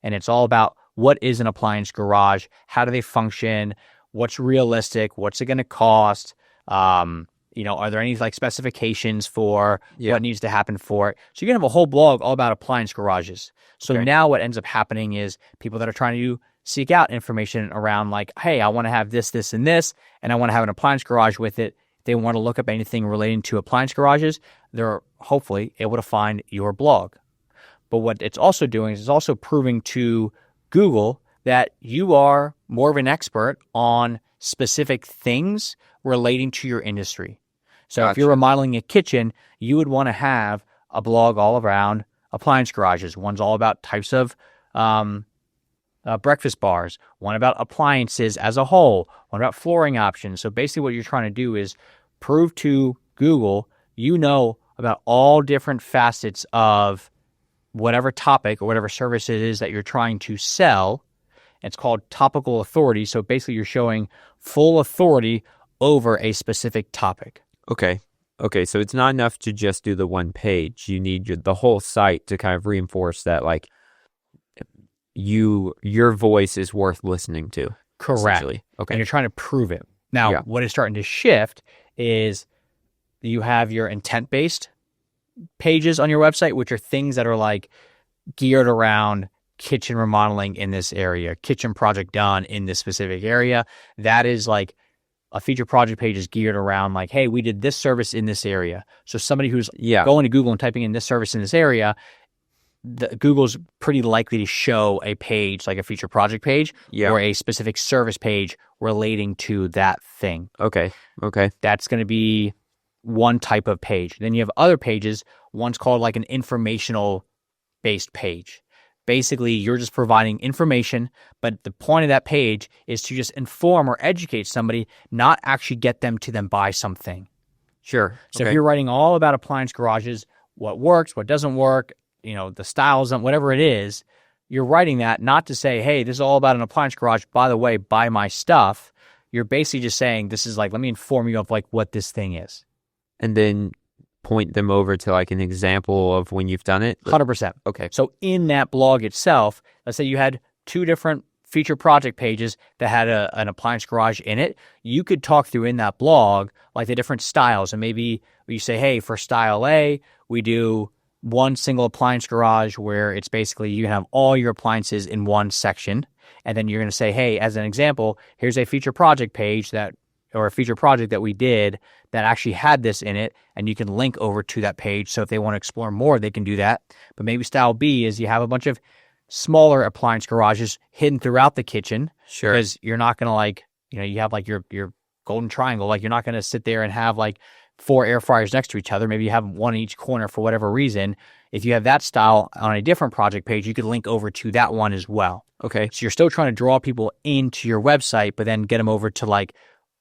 Speaker 2: And it's all about what is an appliance garage, how do they function, what's realistic, what's it going to cost, are there any like specifications for what needs to happen for it? So you're going to have a whole blog all about appliance garages. So now what ends up happening is people that are trying to seek out information around like, hey, I want to have this, this, and this, and I want to have an appliance garage with it. If they want to look up anything relating to appliance garages, they're hopefully able to find your blog. But what it's also doing is it's also proving to Google that you are more of an expert on specific things relating to your industry. So if you're remodeling a kitchen, you would want to have a blog all around appliance garages. One's all about types of breakfast bars, one about appliances as a whole, one about flooring options. So basically what you're trying to do is prove to Google you know about all different facets of whatever topic or whatever service it is that you're trying to sell. It's called topical authority. So basically you're showing full authority over a specific topic.
Speaker 1: Okay. So it's not enough to just do the one page. You need the whole site to kind of reinforce that, like, your voice is worth listening to.
Speaker 2: Correct.
Speaker 1: Okay.
Speaker 2: And you're trying to prove it. Now,
Speaker 1: Yeah.
Speaker 2: what is starting to shift is you have your intent-based pages on your website, which are things that are like geared around kitchen remodeling in this area, kitchen project done in this specific area. That is like a feature project page is geared around like, hey, we did this service in this area. So somebody who's going to Google and typing in this service in this area, Google's pretty likely to show a page like a feature project page or a specific service page relating to that thing.
Speaker 1: Okay.
Speaker 2: That's going to be one type of page. Then you have other pages. One's called like an informational based page. Basically, you're just providing information, but the point of that page is to just inform or educate somebody, not actually get them to then buy something.
Speaker 1: Sure.
Speaker 2: So if you're writing all about appliance garages, what works, what doesn't work, the styles, whatever it is, you're writing that not to say, hey, this is all about an appliance garage. By the way, buy my stuff. You're basically just saying, this is like, let me inform you of like what this thing is.
Speaker 1: And then point them over to like an example of when you've done it?
Speaker 2: 100%.
Speaker 1: Okay.
Speaker 2: So in that blog itself, let's say you had 2 different feature project pages that had an appliance garage in it. You could talk through in that blog like the different styles. And maybe you say, hey, for style A, we do one single appliance garage where it's basically you can have all your appliances in one section. And then you're going to say, hey, as an example, here's a feature project page or a feature project that we did that actually had this in it, and you can link over to that page. So if they want to explore more, they can do that. But maybe style B is you have a bunch of smaller appliance garages hidden throughout the kitchen.
Speaker 1: Sure.
Speaker 2: Because you're not going to like, you have like your golden triangle. Like you're not going to sit there and have like 4 air fryers next to each other. Maybe you have one in each corner for whatever reason. If you have that style on a different project page, you could link over to that one as well.
Speaker 1: Okay.
Speaker 2: So you're still trying to draw people into your website, but then get them over to like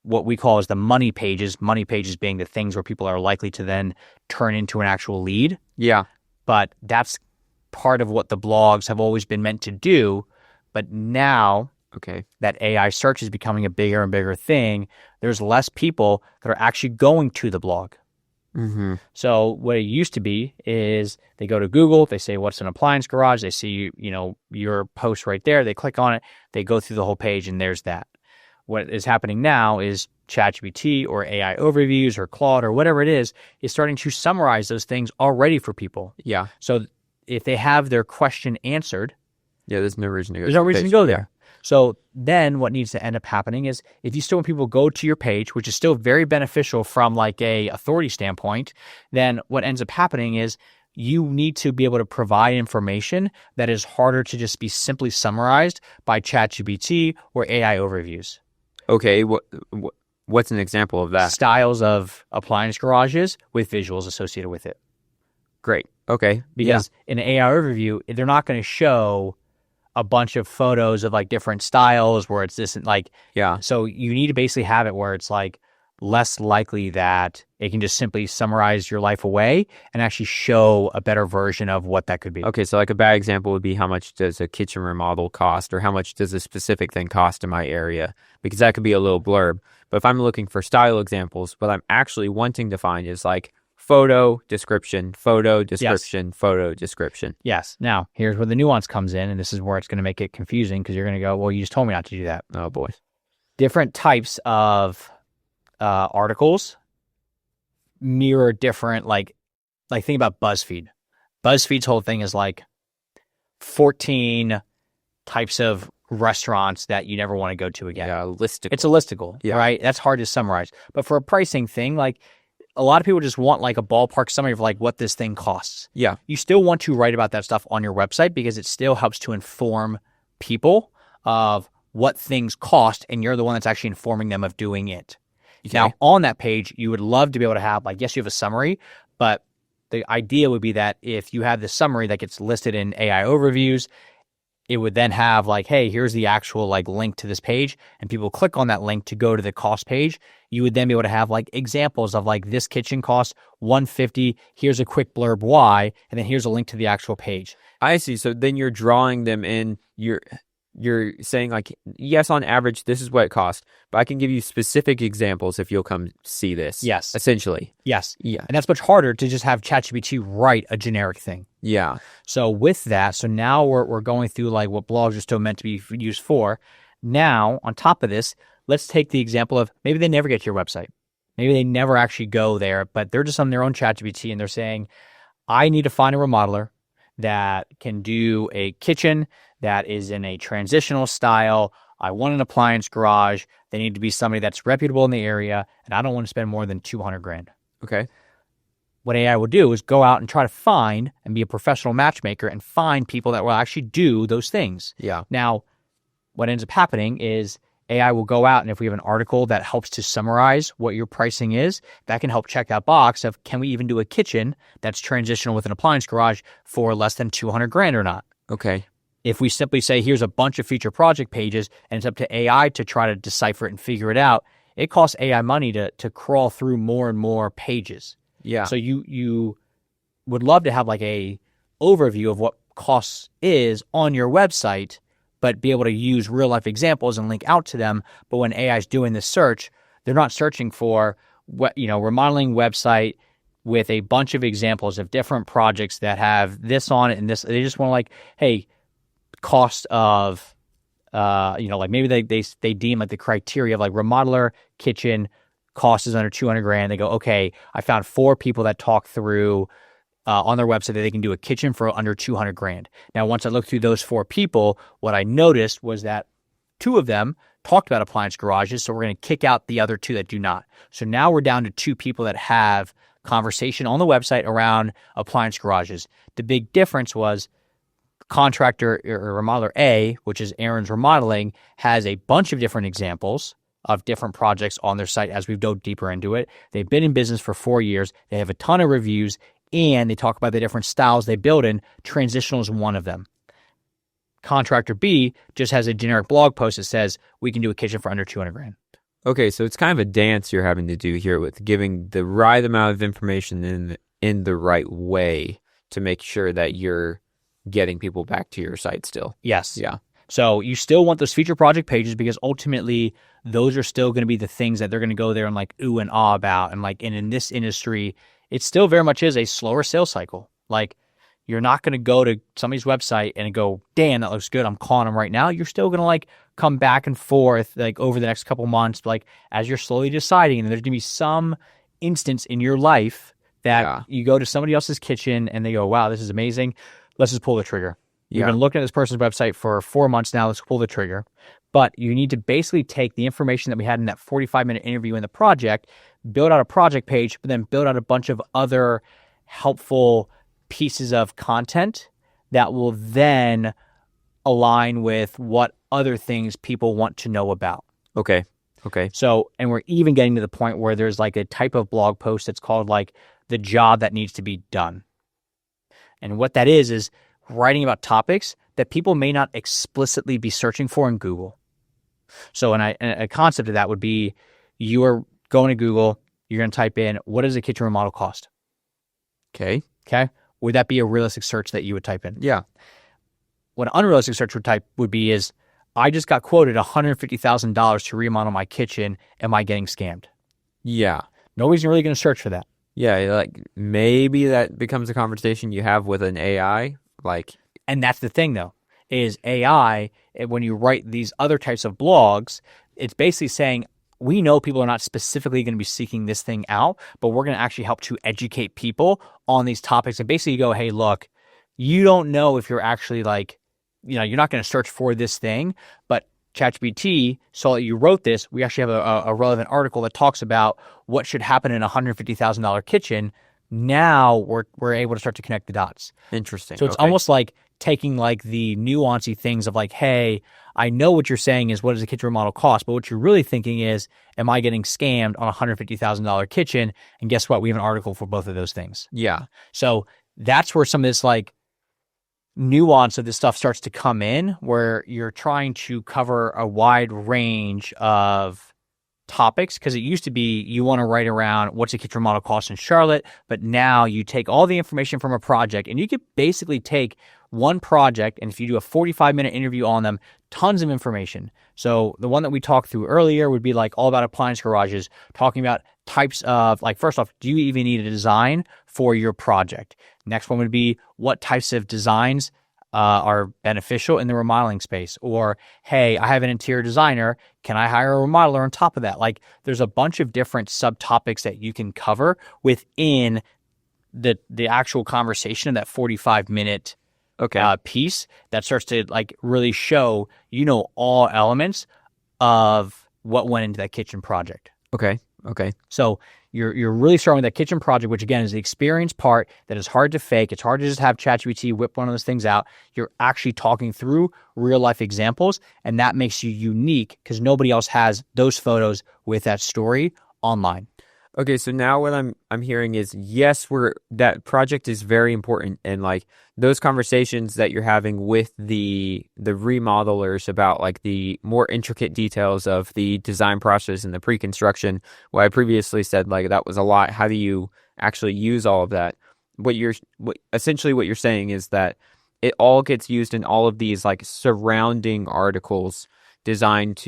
Speaker 2: what we call as the money pages being the things where people are likely to then turn into an actual lead.
Speaker 1: Yeah.
Speaker 2: But that's part of what the blogs have always been meant to do. But now that AI search is becoming a bigger and bigger thing, there's less people that are actually going to the blog.
Speaker 1: Mm-hmm.
Speaker 2: So what it used to be is they go to Google, they say, what's an appliance garage? They see, your post right there. They click on it. They go through the whole page and there's that. What is happening now is ChatGPT or AI overviews or Claude or whatever it is starting to summarize those things already for people.
Speaker 1: Yeah.
Speaker 2: So if they have their question answered,
Speaker 1: there's no reason to go.
Speaker 2: There's no reason to go there. So then what needs to end up happening is if you still want people to go to your page, which is still very beneficial from like a authority standpoint, then what ends up happening is you need to be able to provide information that is harder to just be simply summarized by ChatGPT or AI overviews.
Speaker 1: Okay, what's an example of that?
Speaker 2: Styles of appliance garages with visuals associated with it.
Speaker 1: Great. Okay.
Speaker 2: Because in an AI overview, they're not going to show a bunch of photos of like different styles where it's this like, so you need to basically have it where it's like less likely that it can just simply summarize your life away and actually show a better version of what that could be.
Speaker 1: Okay, so like a bad example would be how much does a kitchen remodel cost or how much does a specific thing cost in my area? Because that could be a little blurb. But if I'm looking for style examples, what I'm actually wanting to find is like photo description, photo description, photo description.
Speaker 2: Yes. Now, here's where the nuance comes in, and this is where it's going to make it confusing because you're going to go, well, you just told me not to do that.
Speaker 1: Oh, boy.
Speaker 2: Different types of articles mirror different, like think about BuzzFeed. BuzzFeed's whole thing is like 14 types of restaurants that you never want to go to again.
Speaker 1: Yeah, listicle.
Speaker 2: It's a listicle, right? That's hard to summarize. But for a pricing thing, like a lot of people just want like a ballpark summary of like what this thing costs.
Speaker 1: Yeah.
Speaker 2: You still want to write about that stuff on your website because it still helps to inform people of what things cost, and you're the one that's actually informing them of doing it. Okay. Now, on that page, you would love to be able to have, like, yes, you have a summary, but the idea would be that if you have the summary that gets listed in AI overviews, it would then have like, hey, here's the actual like link to this page, and people click on that link to go to the cost page. You would then be able to have like examples of like this kitchen costs $150. Here's a quick blurb why, and then here's a link to the actual page.
Speaker 1: I see. So then you're drawing them in. You're saying like, yes, on average, this is what it costs, but I can give you specific examples if you'll come see this.
Speaker 2: Yes.
Speaker 1: Essentially.
Speaker 2: Yes.
Speaker 1: Yeah.
Speaker 2: And that's much harder to just have ChatGPT write a generic thing.
Speaker 1: Yeah.
Speaker 2: So with that, so now we're going through like what blogs are still meant to be used for. Now, on top of this, let's take the example of maybe they never get to your website. Maybe they never actually go there, but they're just on their own ChatGPT and they're saying, I need to find a remodeler that can do a kitchen that is in a transitional style. I want an appliance garage. They need to be somebody that's reputable in the area, and I don't want to spend more than $200,000.
Speaker 1: Okay.
Speaker 2: What AI will do is go out and try to find and be a professional matchmaker and find people that will actually do those things.
Speaker 1: Yeah.
Speaker 2: Now, what ends up happening is AI will go out, and if we have an article that helps to summarize what your pricing is, that can help check that box of, can we even do a kitchen that's transitional with an appliance garage for less than $200,000 or not?
Speaker 1: Okay.
Speaker 2: If we simply say, here's a bunch of feature project pages, and it's up to AI to try to decipher it and figure it out, it costs AI money to crawl through more and more pages.
Speaker 1: Yeah.
Speaker 2: So you would love to have like a overview of what costs is on your website, but be able to use real life examples and link out to them. But when AI is doing this search, they're not searching for remodeling website with a bunch of examples of different projects that have this on it and this. They just want to like, hey, cost of, like maybe they deem like the criteria of like remodeler kitchen cost is under $200,000. They go, okay, I found 4 people that talk through on their website that they can do a kitchen for under $200,000. Now, once I looked through those 4 people, what I noticed was that 2 of them talked about appliance garages, so we're going to kick out the other 2 that do not. So now we're down to 2 people that have conversation on the website around appliance garages. The big difference was contractor or remodeler A, which is Aaron's Remodeling, has a bunch of different examples of different projects on their site as we've dove deeper into it. They've been in business for 4 years. They have a ton of reviews, and they talk about the different styles they build in. Transitional is one of them. Contractor B just has a generic blog post that says, we can do a kitchen for under $200,000.
Speaker 1: Okay, so it's kind of a dance you're having to do here with giving the right amount of information in the right way to make sure that you're getting people back to your site still.
Speaker 2: Yes.
Speaker 1: Yeah.
Speaker 2: So you still want those feature project pages because ultimately those are still going to be the things that they're going to go there and like ooh and ah about. And like, and in this industry, it still very much is a slower sales cycle. Like, you're not going to go to somebody's website and go, damn, that looks good, I'm calling them right now. You're still going to like come back and forth like over the next couple months, like as you're slowly deciding. And there's going to be some instance in your life that you go to somebody else's kitchen and they go, wow, this is amazing. Let's just pull the trigger. You've been looking at this person's website for 4 months now. Let's pull the trigger. But you need to basically take the information that we had in that 45-minute interview in the project, build out a project page, but then build out a bunch of other helpful pieces of content that will then align with what other things people want to know about.
Speaker 1: Okay.
Speaker 2: So, and we're even getting to the point where there's like a type of blog post that's called like the job that needs to be done. And what that is writing about topics that people may not explicitly be searching for in Google. So a concept of that would be, you are going to Google, you're going to type in, what does a kitchen remodel cost?
Speaker 1: Okay.
Speaker 2: Would that be a realistic search that you would type in?
Speaker 1: Yeah.
Speaker 2: What an unrealistic search would be is, I just got quoted $150,000 to remodel my kitchen. Am I getting scammed?
Speaker 1: Yeah.
Speaker 2: Nobody's really going to search for that.
Speaker 1: Yeah, like maybe that becomes a conversation you have with an AI.
Speaker 2: And that's the thing, though, is AI, when you write these other types of blogs, it's basically saying, we know people are not specifically going to be seeking this thing out, but we're going to actually help to educate people on these topics. And basically you go, hey, look, you don't know if you're actually like, you're not going to search for this thing, but ChatGPT saw that you wrote this. We actually have a relevant article that talks about what should happen in a $150,000 kitchen. Now we're able to start to connect the dots.
Speaker 1: Interesting.
Speaker 2: So it's almost like taking like the nuancy things of like, hey, I know what you're saying is, what does a kitchen remodel cost? But what you're really thinking is, am I getting scammed on a $150,000 kitchen? And guess what? We have an article for both of those things.
Speaker 1: Yeah.
Speaker 2: So that's where some of this like nuance of this stuff starts to come in, where you're trying to cover a wide range of topics, because it used to be you want to write around what's a kitchen remodel cost in Charlotte, but now you take all the information from a project and you could basically take one project, and if you do a 45-minute interview on them, tons of information. So the one that we talked through earlier would be like all about appliance garages, talking about types of, like, first off, do you even need a design for your project? Next one would be, what types of designs are beneficial in the remodeling space. Or, hey, I have an interior designer. Can I hire a remodeler on top of that? Like, there's a bunch of different subtopics that you can cover within the actual conversation of that 45-minute piece that starts to like really show, all elements of what went into that kitchen project.
Speaker 1: Okay.
Speaker 2: So you're really starting with that kitchen project, which again is the experience part that is hard to fake. It's hard to just have ChatGPT whip one of those things out. You're actually talking through real life examples, and that makes you unique because nobody else has those photos with that story online.
Speaker 1: Okay, so now what I'm hearing is, yes, that project is very important, and like those conversations that you're having with the remodelers about like the more intricate details of the design process and the pre-construction. What I previously said, like that was a lot. How do you actually use all of that? Essentially what you're saying is that it all gets used in all of these like surrounding articles designed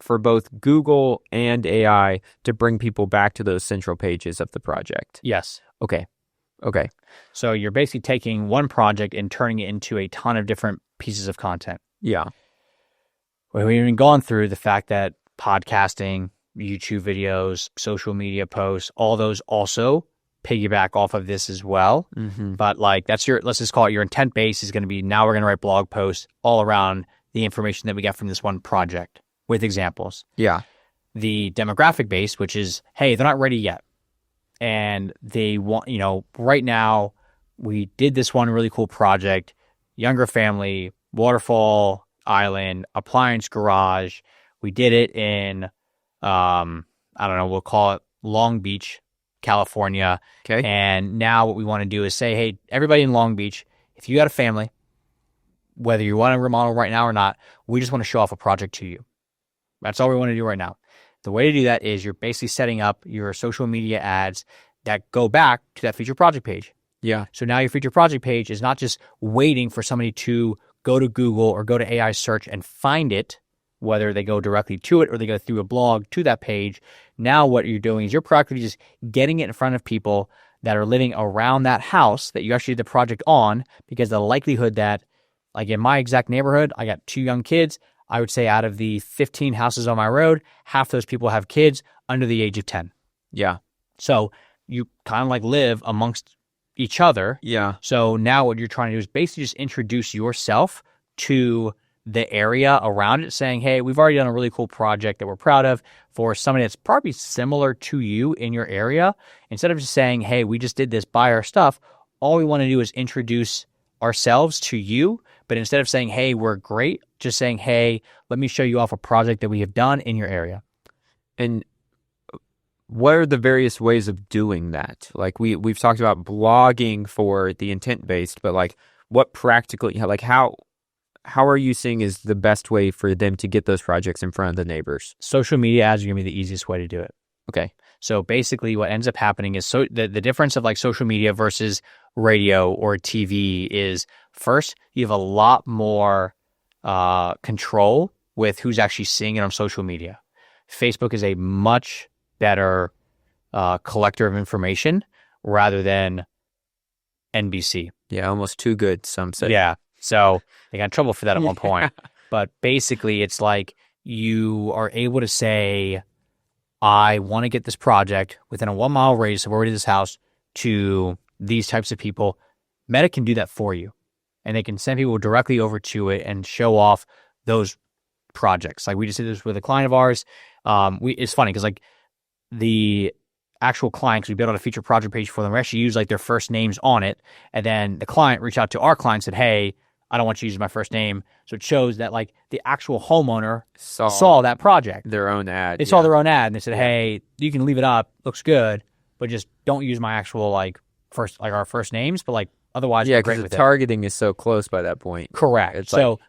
Speaker 1: for both Google and AI to bring people back to those central pages of the project.
Speaker 2: Yes.
Speaker 1: Okay.
Speaker 2: So you're basically taking one project and turning it into a ton of different pieces of content.
Speaker 1: Yeah.
Speaker 2: We've even gone through the fact that podcasting, YouTube videos, social media posts, all those also piggyback off of this as well.
Speaker 1: Mm-hmm.
Speaker 2: But like let's just call it your intent base is going to be, now we're going to write blog posts all around the information that we got from this one project with examples.
Speaker 1: Yeah.
Speaker 2: The demographic base, which is, hey, they're not ready yet. And they want, right now we did this one really cool project, younger family, waterfall island, appliance garage. We did it in, I don't know, we'll call it Long Beach, California.
Speaker 1: Okay.
Speaker 2: And now what we want to do is say, hey, everybody in Long Beach, if you got a family, whether you want to remodel right now or not, we just want to show off a project to you. That's all we want to do right now. The way to do that is you're basically setting up your social media ads that go back to that feature project page.
Speaker 1: Yeah.
Speaker 2: So now your feature project page is not just waiting for somebody to go to Google or go to AI search and find it, whether they go directly to it or they go through a blog to that page. Now what you're doing is you're practically just getting it in front of people that are living around that house that you actually did the project on, because the likelihood that, like in my exact neighborhood, I got 2 young kids. I would say out of the 15 houses on my road, half those people have kids under the age of 10.
Speaker 1: Yeah.
Speaker 2: So you kind of like live amongst each other.
Speaker 1: Yeah.
Speaker 2: So now what you're trying to do is basically just introduce yourself to the area around it, saying, hey, we've already done a really cool project that we're proud of for somebody that's probably similar to you in your area. Instead of just saying, hey, we just did this, buy our stuff, all we want to do is introduce ourselves to you. But instead of saying, hey, we're great, just saying, hey, let me show you off a project that we have done in your area.
Speaker 1: And what are the various ways of doing that? Like we've talked about blogging for the intent based, but like what practically, like how are you seeing is the best way for them to get those projects in front of the neighbors?
Speaker 2: Social media ads are going to be the easiest way to do it.
Speaker 1: Okay.
Speaker 2: So basically what ends up happening is the difference of like social media versus radio or TV is, first, you have a lot more control with who's actually seeing it on social media. Facebook is a much better collector of information rather than NBC.
Speaker 1: Yeah, almost too good, some say.
Speaker 2: Yeah. So they got in trouble for that at one point. But basically it's like you are able to say, I want to get this project within a 1-mile radius of where we did this house to these types of people. Meta can do that for you. And they can send people directly over to it and show off those projects. Like we just did this with a client of ours. It's funny because like the actual clients, we built out a feature project page for them. We actually used like their first names on it. And then the client reached out to our client and said, hey, I don't want you to use my first name. So it shows that like the actual homeowner saw that project.
Speaker 1: Their own ad.
Speaker 2: They saw their own ad and they said, hey, you can leave it up. Looks good. But just don't use my actual like our first names. But like otherwise,
Speaker 1: yeah, because the targeting is so close by that point.
Speaker 2: Correct.
Speaker 1: It's
Speaker 2: so
Speaker 1: like,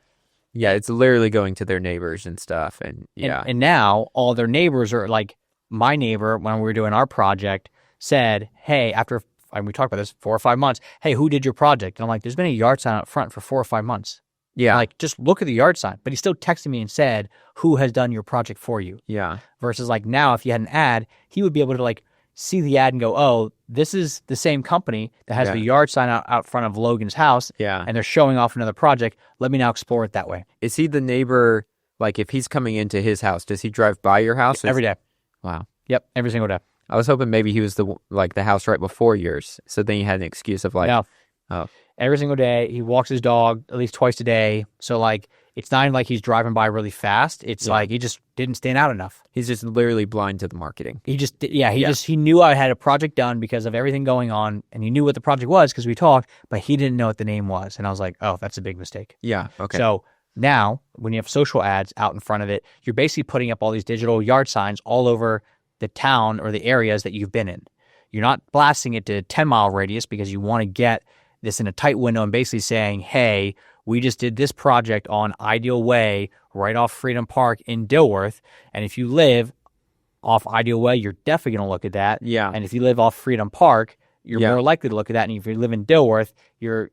Speaker 1: yeah, it's literally going to their neighbors and stuff. And yeah.
Speaker 2: And now all their neighbors are like, my neighbor, when we were doing our project, said, hey, after, and we talked about this, 4 or 5 months, hey, who did your project? And I'm like, there's been a yard sign out front for 4 or 5 months.
Speaker 1: Yeah.
Speaker 2: Like, just look at the yard sign. But he still texted me and said, who has done your project for you?
Speaker 1: Yeah.
Speaker 2: Versus like now, if you had an ad, he would be able to like see the ad and go, oh, this is the same company that has the yard sign out front of Logan's house, and they're showing off another project. Let me now explore it that way.
Speaker 1: Is he the neighbor, like if he's coming into his house, does he drive by your house?
Speaker 2: Every day.
Speaker 1: Wow.
Speaker 2: Yep, every single day.
Speaker 1: I was hoping maybe he was the house right before yours, so then you had an excuse of like,
Speaker 2: no.
Speaker 1: Oh.
Speaker 2: Every single day. He walks his dog at least twice a day. So like, it's not even like he's driving by really fast. It's like he just didn't stand out enough.
Speaker 1: He's just literally blind to the marketing.
Speaker 2: He knew I had a project done because of everything going on, and he knew what the project was because we talked, but he didn't know what the name was. And I was like, oh, that's a big mistake.
Speaker 1: Yeah. Okay.
Speaker 2: So now when you have social ads out in front of it, you're basically putting up all these digital yard signs all over the town or the areas that you've been in. You're not blasting it to 10-mile radius because you want to get this in a tight window and basically saying, hey, we just did this project on Ideal Way right off Freedom Park in Dilworth. And if you live off Ideal Way, you're definitely going to look at that.
Speaker 1: Yeah.
Speaker 2: And if you live off Freedom Park, you're more likely to look at that. And if you live in Dilworth, you're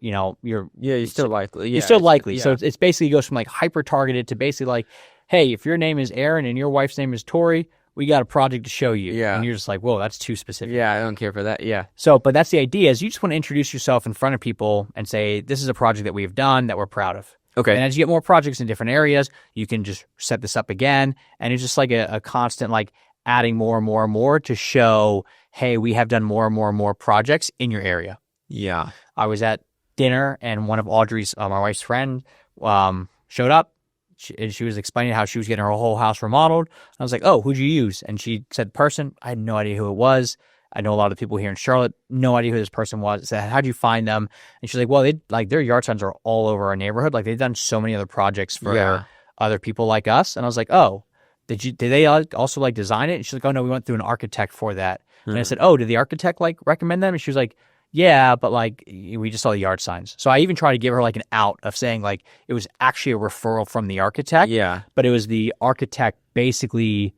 Speaker 2: still likely.
Speaker 1: You're
Speaker 2: still likely. So it's basically goes from like hyper targeted to basically like, hey, if your name is Aaron and your wife's name is Tori, we got a project to show you.
Speaker 1: Yeah.
Speaker 2: And you're just like, whoa, that's too specific.
Speaker 1: Yeah, I don't care for that. Yeah.
Speaker 2: So, but that's the idea is you just want to introduce yourself in front of people and say, this is a project that we've done that we're proud of.
Speaker 1: Okay.
Speaker 2: And as you get more projects in different areas, you can just set this up again. And it's just like a constant, like adding more and more and more to show, hey, we have done more and more and more projects in your area.
Speaker 1: Yeah.
Speaker 2: I was at dinner and one of Audrey's, my wife's friend, showed up. She was explaining how she was getting her whole house remodeled. I was like, oh, who'd you use? And she said, person. I had no idea who it was. I know a lot of people here in Charlotte, no idea who this person was. I said, how'd you find them? And she's like, well, their yard signs are all over our neighborhood. Like they've done so many other projects for other people like us. And I was like, oh, did they also like design it? And she's like, oh no, we went through an architect for that. And I said, oh, did the architect like recommend them? And she was like, yeah, but like we just saw the yard signs. So I even tried to give her like an out of saying like it was actually a referral from the architect.
Speaker 1: Yeah.
Speaker 2: But it was the architect basically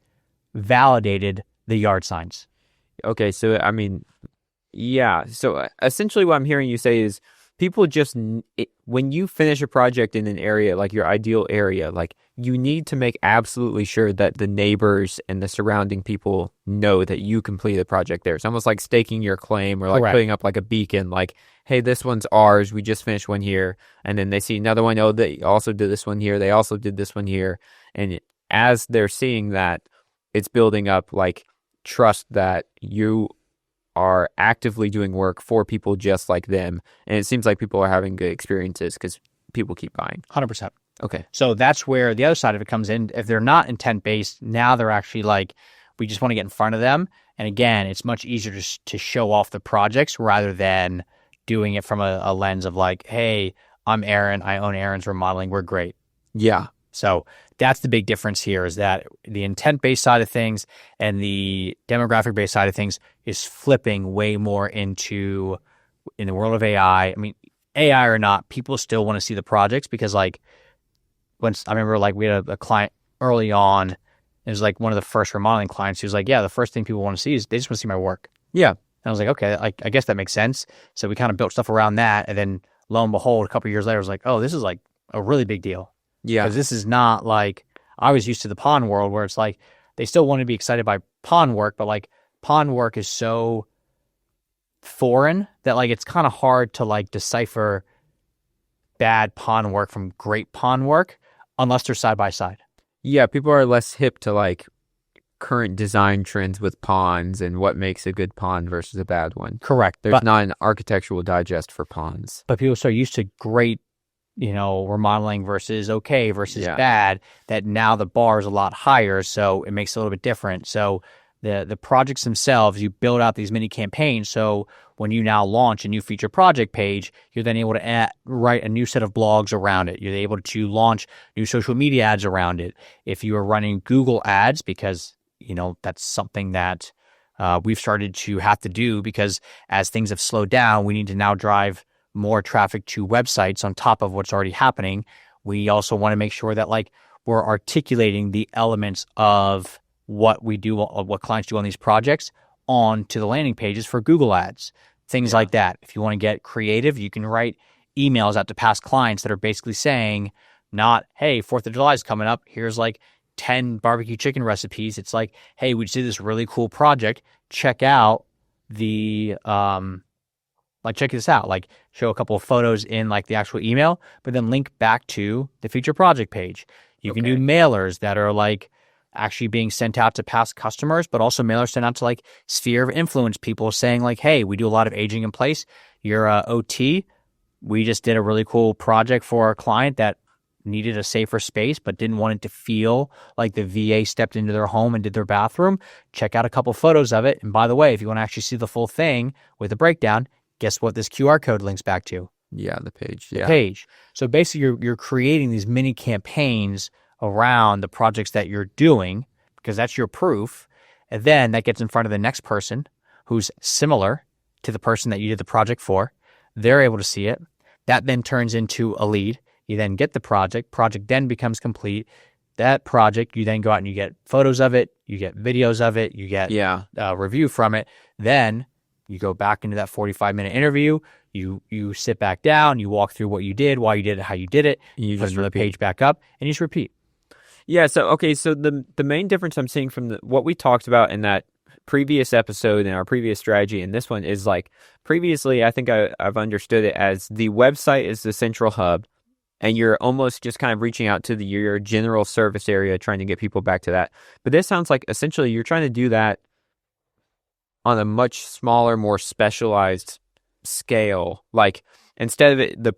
Speaker 2: validated the yard signs.
Speaker 1: Okay, so I mean, yeah. So essentially what I'm hearing you say is people just, when you finish a project in an area, like your ideal area, like you need to make absolutely sure that the neighbors and the surrounding people know that you completed the project there. It's almost like staking your claim or like putting up like a beacon, like, hey, this one's ours. We just finished one here. And then they see another one. Oh, they also did this one here. They also did this one here. And as they're seeing that, it's building up like trust that you are actively doing work for people just like them. And it seems like people are having good experiences because people keep buying.
Speaker 2: 100%.
Speaker 1: Okay.
Speaker 2: So that's where the other side of it comes in. If they're not intent-based, now they're actually like, we just want to get in front of them. And again, it's much easier to show off the projects rather than doing it from a lens of like, hey, I'm Aaron. I own Aaron's Remodeling. We're great.
Speaker 1: Yeah.
Speaker 2: So that's the big difference here is that the intent-based side of things and the demographic-based side of things is flipping way more into, in the world of AI. I mean, AI or not, people still want to see the projects because like, once I remember like we had a client early on, it was like one of the first remodeling clients who was like, yeah, the first thing people want to see is they just want to see my work.
Speaker 1: Yeah.
Speaker 2: And I was like, okay, I guess that makes sense. So we kind of built stuff around that. And then lo and behold, a couple of years later, I was like, oh, this is like a really big deal.
Speaker 1: Yeah.
Speaker 2: Because this is not like, I was used to the pond world where it's like, they still want to be excited by pond work, but like pond work is so foreign that like, it's kind of hard to like decipher bad pond work from great pond work unless they're side by side.
Speaker 1: Yeah. People are less hip to like current design trends with ponds and what makes a good pond versus a bad one.
Speaker 2: Correct.
Speaker 1: There's not an architectural digest for ponds.
Speaker 2: But people are so used to great, remodeling versus okay versus bad that now the bar is a lot higher. So it makes it a little bit different. So the projects themselves, you build out these mini campaigns. So when you now launch a new feature project page, you're then able to write a new set of blogs around it. You're able to launch new social media ads around it. If you are running Google ads, because that's something that we've started to have to do because as things have slowed down, we need to now drive more traffic to websites on top of what's already happening. We also want to make sure that like we're articulating the elements of what we do, what clients do on these projects onto the landing pages for Google ads, things like that. If you want to get creative, you can write emails out to past clients that are basically saying not, hey, 4th of July is coming up. Here's like 10 barbecue chicken recipes. It's like, hey, we just did this really cool project. Check out the check this out. Like, show a couple of photos in like the actual email, but then link back to the feature project page. You can do mailers that are like actually being sent out to past customers, but also mailers sent out to like sphere of influence people saying like, hey, we do a lot of aging in place. You're a OT. We just did a really cool project for our client that needed a safer space, but didn't want it to feel like the VA stepped into their home and did their bathroom. Check out a couple photos of it. And by the way, if you want to actually see the full thing with a breakdown, guess what this QR code links back to?
Speaker 1: Yeah, the page.
Speaker 2: The page. So basically, you're creating these mini campaigns around the projects that you're doing because that's your proof. And then that gets in front of the next person who's similar to the person that you did the project for. They're able to see it. That then turns into a lead. You then get the project. Project then becomes complete. That project, you then go out and you get photos of it. You get videos of it. You get a review from it. Then you go back into that 45-minute interview. You sit back down. You walk through what you did, why you did it, how you did it. You just put the page back up, and you just repeat.
Speaker 1: Yeah. So the main difference I'm seeing from what we talked about in that previous episode and our previous strategy and this one is like previously, I think I've understood it as the website is the central hub, and you're almost just kind of reaching out to your general service area, trying to get people back to that. But this sounds like essentially you're trying to do that on a much smaller, more specialized scale. Like instead of the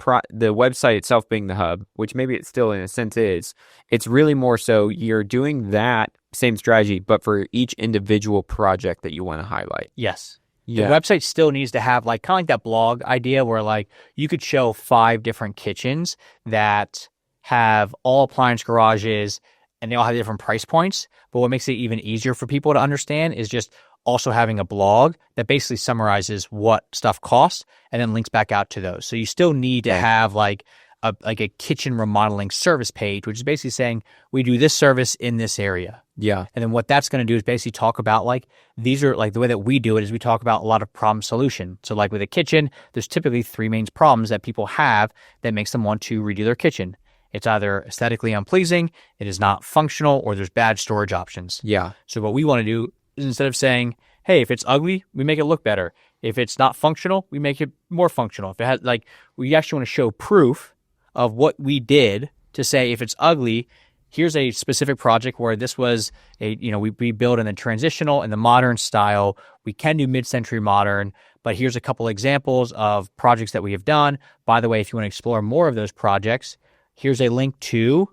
Speaker 1: website itself being the hub, which maybe it still in a sense is, it's really more so you're doing that same strategy, but for each individual project that you want to highlight.
Speaker 2: Yes.
Speaker 1: Yeah.
Speaker 2: The website still needs to have like kind of like that blog idea where like you could show 5 different kitchens that have all appliance garages and they all have different price points. But what makes it even easier for people to understand is just also having a blog that basically summarizes what stuff costs and then links back out to those. So you still need to have like a kitchen remodeling service page, which is basically saying we do this service in this area.
Speaker 1: Yeah.
Speaker 2: And then what that's going to do is basically talk about like, these are like the way that we do it is we talk about a lot of problem solution. So like with a kitchen, there's typically 3 main problems that people have that makes them want to redo their kitchen. It's either aesthetically unpleasing, it is not functional, or there's bad storage options.
Speaker 1: Yeah.
Speaker 2: So what we want to do is instead of saying, hey, if it's ugly, we make it look better. If it's not functional, we make it more functional. If it has like, we actually want to show proof of what we did to say, if it's ugly, here's a specific project where this was we build in the transitional and the modern style. We can do mid-century modern, but here's a couple examples of projects that we have done. By the way, if you want to explore more of those projects, here's a link to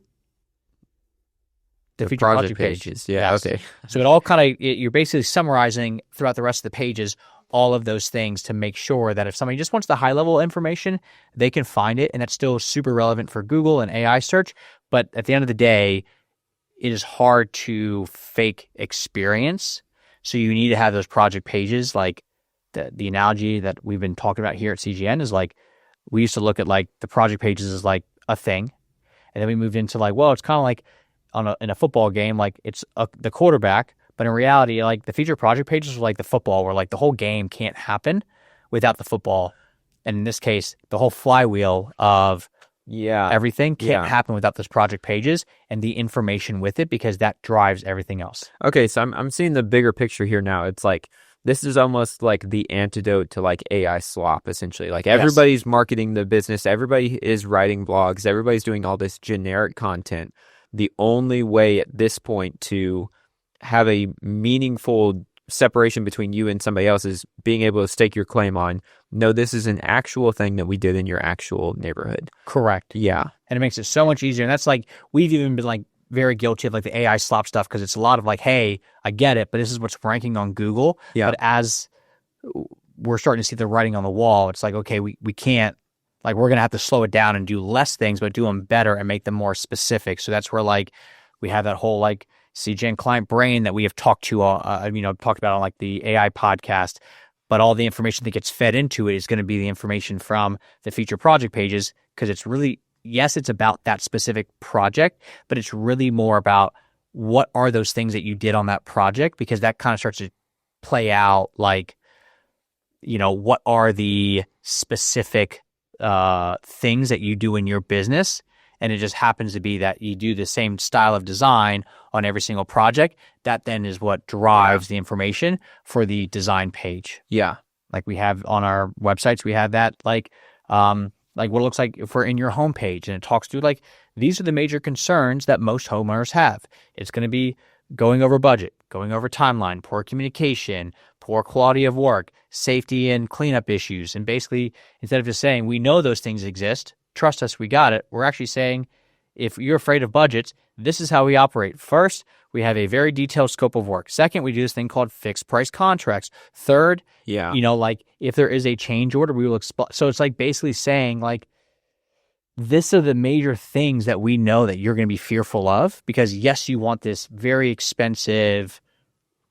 Speaker 2: the feature project
Speaker 1: pages. Yeah.
Speaker 2: Yes.
Speaker 1: Okay.
Speaker 2: So it all kind of, you're basically summarizing throughout the rest of the pages all of those things to make sure that if somebody just wants the high level information, they can find it. And that's still super relevant for Google and AI search. But at the end of the day, it is hard to fake experience. So you need to have those project pages. Like the analogy that we've been talking about here at CGN is like, we used to look at like the project pages as like a thing. And then we moved into like, well, it's kind of like in a football game, like it's the quarterback. But in reality, like the feature project pages are like the football, where like the whole game can't happen without the football. And in this case, the whole flywheel of everything can't happen without those project pages and the information with it, because that drives everything else.
Speaker 1: Okay, so I'm seeing the bigger picture here now. It's like this is almost like the antidote to like AI slop, essentially. Like everybody's marketing the business, everybody is writing blogs, everybody's doing all this generic content. The only way at this point to have a meaningful separation between you and somebody else is being able to stake your claim on, no, this is an actual thing that we did in your actual neighborhood.
Speaker 2: Correct.
Speaker 1: Yeah.
Speaker 2: And it makes it so much easier. And that's like, we've even been like very guilty of like the AI slop stuff, because it's a lot of like, hey, I get it, but this is what's ranking on Google.
Speaker 1: Yeah.
Speaker 2: But as we're starting to see the writing on the wall, it's like, okay, we can't, like, we're going to have to slow it down and do less things, but do them better and make them more specific. So that's where like we have that whole like CGN client brain that we have talked about on like the AI podcast, but all the information that gets fed into it is going to be the information from the feature project pages, because it's really, yes, it's about that specific project, but it's really more about what are those things that you did on that project, because that kind of starts to play out like, what are the specific things that you do in your business, and it just happens to be that you do the same style of design on every single project, that then is what drives the information for the design page.
Speaker 1: Yeah.
Speaker 2: Like we have on our websites, we have that like what it looks like for in your homepage, and it talks through like these are the major concerns that most homeowners have. It's going to be going over budget, going over timeline, poor communication, poor quality of work, safety and cleanup issues. And basically, instead of just saying, we know those things exist, trust us, we got it, we're actually saying, if you're afraid of budgets, this is how we operate. First, we have a very detailed scope of work. Second, we do this thing called fixed price contracts. Third, like if there is a change order, we will explain. So it's like basically saying like, this are the major things that we know that you're going to be fearful of, because yes, you want this very expensive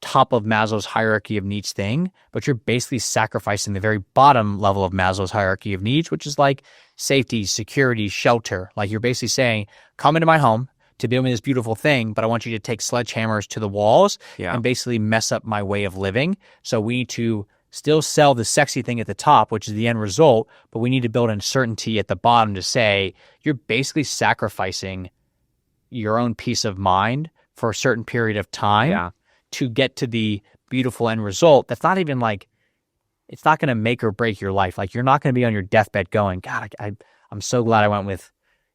Speaker 2: top of Maslow's hierarchy of needs thing, but you're basically sacrificing the very bottom level of Maslow's hierarchy of needs, which is like safety, security, shelter. Like you're basically saying, come into my home to build me this beautiful thing, but I want you to take sledgehammers to the walls and basically mess up my way of living. So we need to still sell the sexy thing at the top, which is the end result, but we need to build uncertainty at the bottom to say you're basically sacrificing your own peace of mind for a certain period of time to get to the beautiful end result. That's not even like, it's not going to make or break your life. Like you're not going to be on your deathbed going, God, I'm so glad I went with,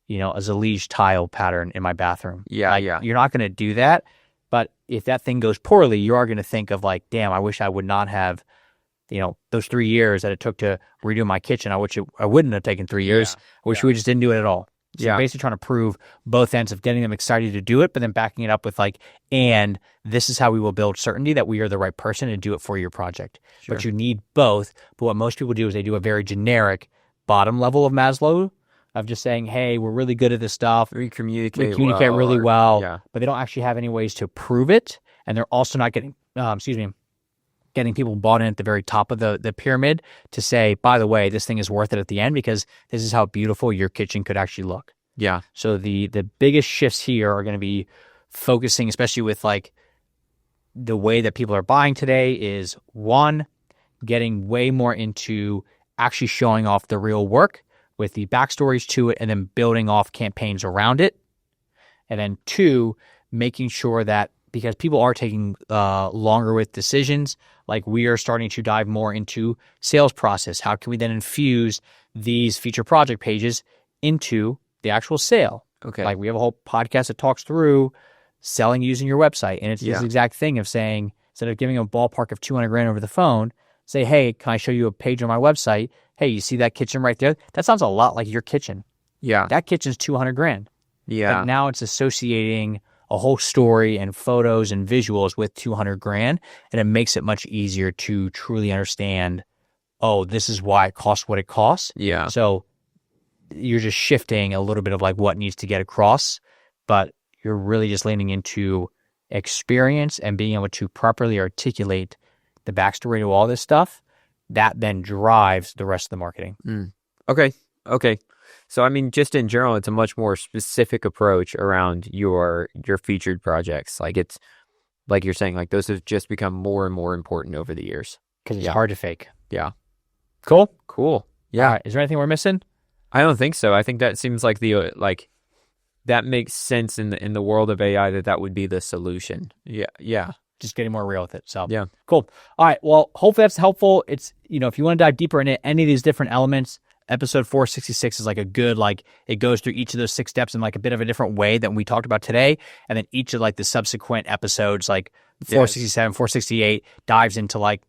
Speaker 2: a Zalige tile pattern in my bathroom. You're not going to do that. But if that thing goes poorly, you are going to think of like, damn, I wish I would not have those 3 years that it took to redo my kitchen. I wouldn't have taken 3 years. I wish we just didn't do it at all. So you're basically trying to prove both ends of getting them excited to do it, but then backing it up with like, and this is how we will build certainty that we are the right person to do it for your project. Sure. But you need both. But what most people do is they do a very generic bottom level of Maslow of just saying, hey, we're really good at this stuff.
Speaker 1: We communicate
Speaker 2: really well, but they don't actually have any ways to prove it. And they're also not getting people bought in at the very top of the pyramid to say, by the way, this thing is worth it at the end because this is how beautiful your kitchen could actually look. Yeah. So the biggest shifts here are going to be focusing, especially with like the way that people are buying today, is one, getting way more into actually showing off the real work with the backstories to it and then building off campaigns around it. And then two, making sure that because people are taking longer with decisions, like we are starting to dive more into sales process. How can we then infuse these feature project pages into the actual sale? Okay. Like we have a whole podcast that talks through selling using your website. And it's this exact thing of saying, instead of giving a ballpark of 200 grand over the phone, say, hey, can I show you a page on my website? Hey, you see that kitchen right there? That sounds a lot like your kitchen. Yeah. That kitchen's 200 grand. Yeah. But now it's associating a whole story and photos and visuals with 200 grand. And it makes it much easier to truly understand, oh, this is why it costs what it costs. Yeah. So you're just shifting a little bit of like what needs to get across, but you're really just leaning into experience and being able to properly articulate the backstory to all this stuff. That then drives the rest of the marketing. Okay. So, I mean, just in general, it's a much more specific approach around your featured projects. Like it's, like you're saying, like those have just become more and more important over the years. Because it's hard to fake. Yeah. Cool. Yeah. All right. Is there anything we're missing? I don't think so. I think that seems like that makes sense in the world of AI that would be the solution. Yeah. Just getting more real with it. So yeah. Cool. All right. Well, hopefully that's helpful. It's, if you want to dive deeper into any of these different elements, episode 466 is like a good, like it goes through each of those 6 steps in like a bit of a different way than we talked about today. And then each of like the subsequent episodes, like 467, 468 dives into like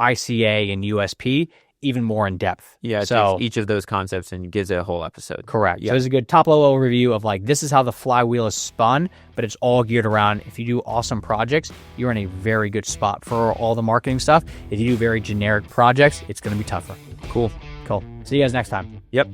Speaker 2: ICA and USP even more in depth. Yeah. So each of those concepts and gives it a whole episode. Correct. Yep. So there's a good top level overview of like, this is how the flywheel is spun, but it's all geared around, if you do awesome projects, you're in a very good spot for all the marketing stuff. If you do very generic projects, it's going to be tougher. Cool. See you guys next time. Yep.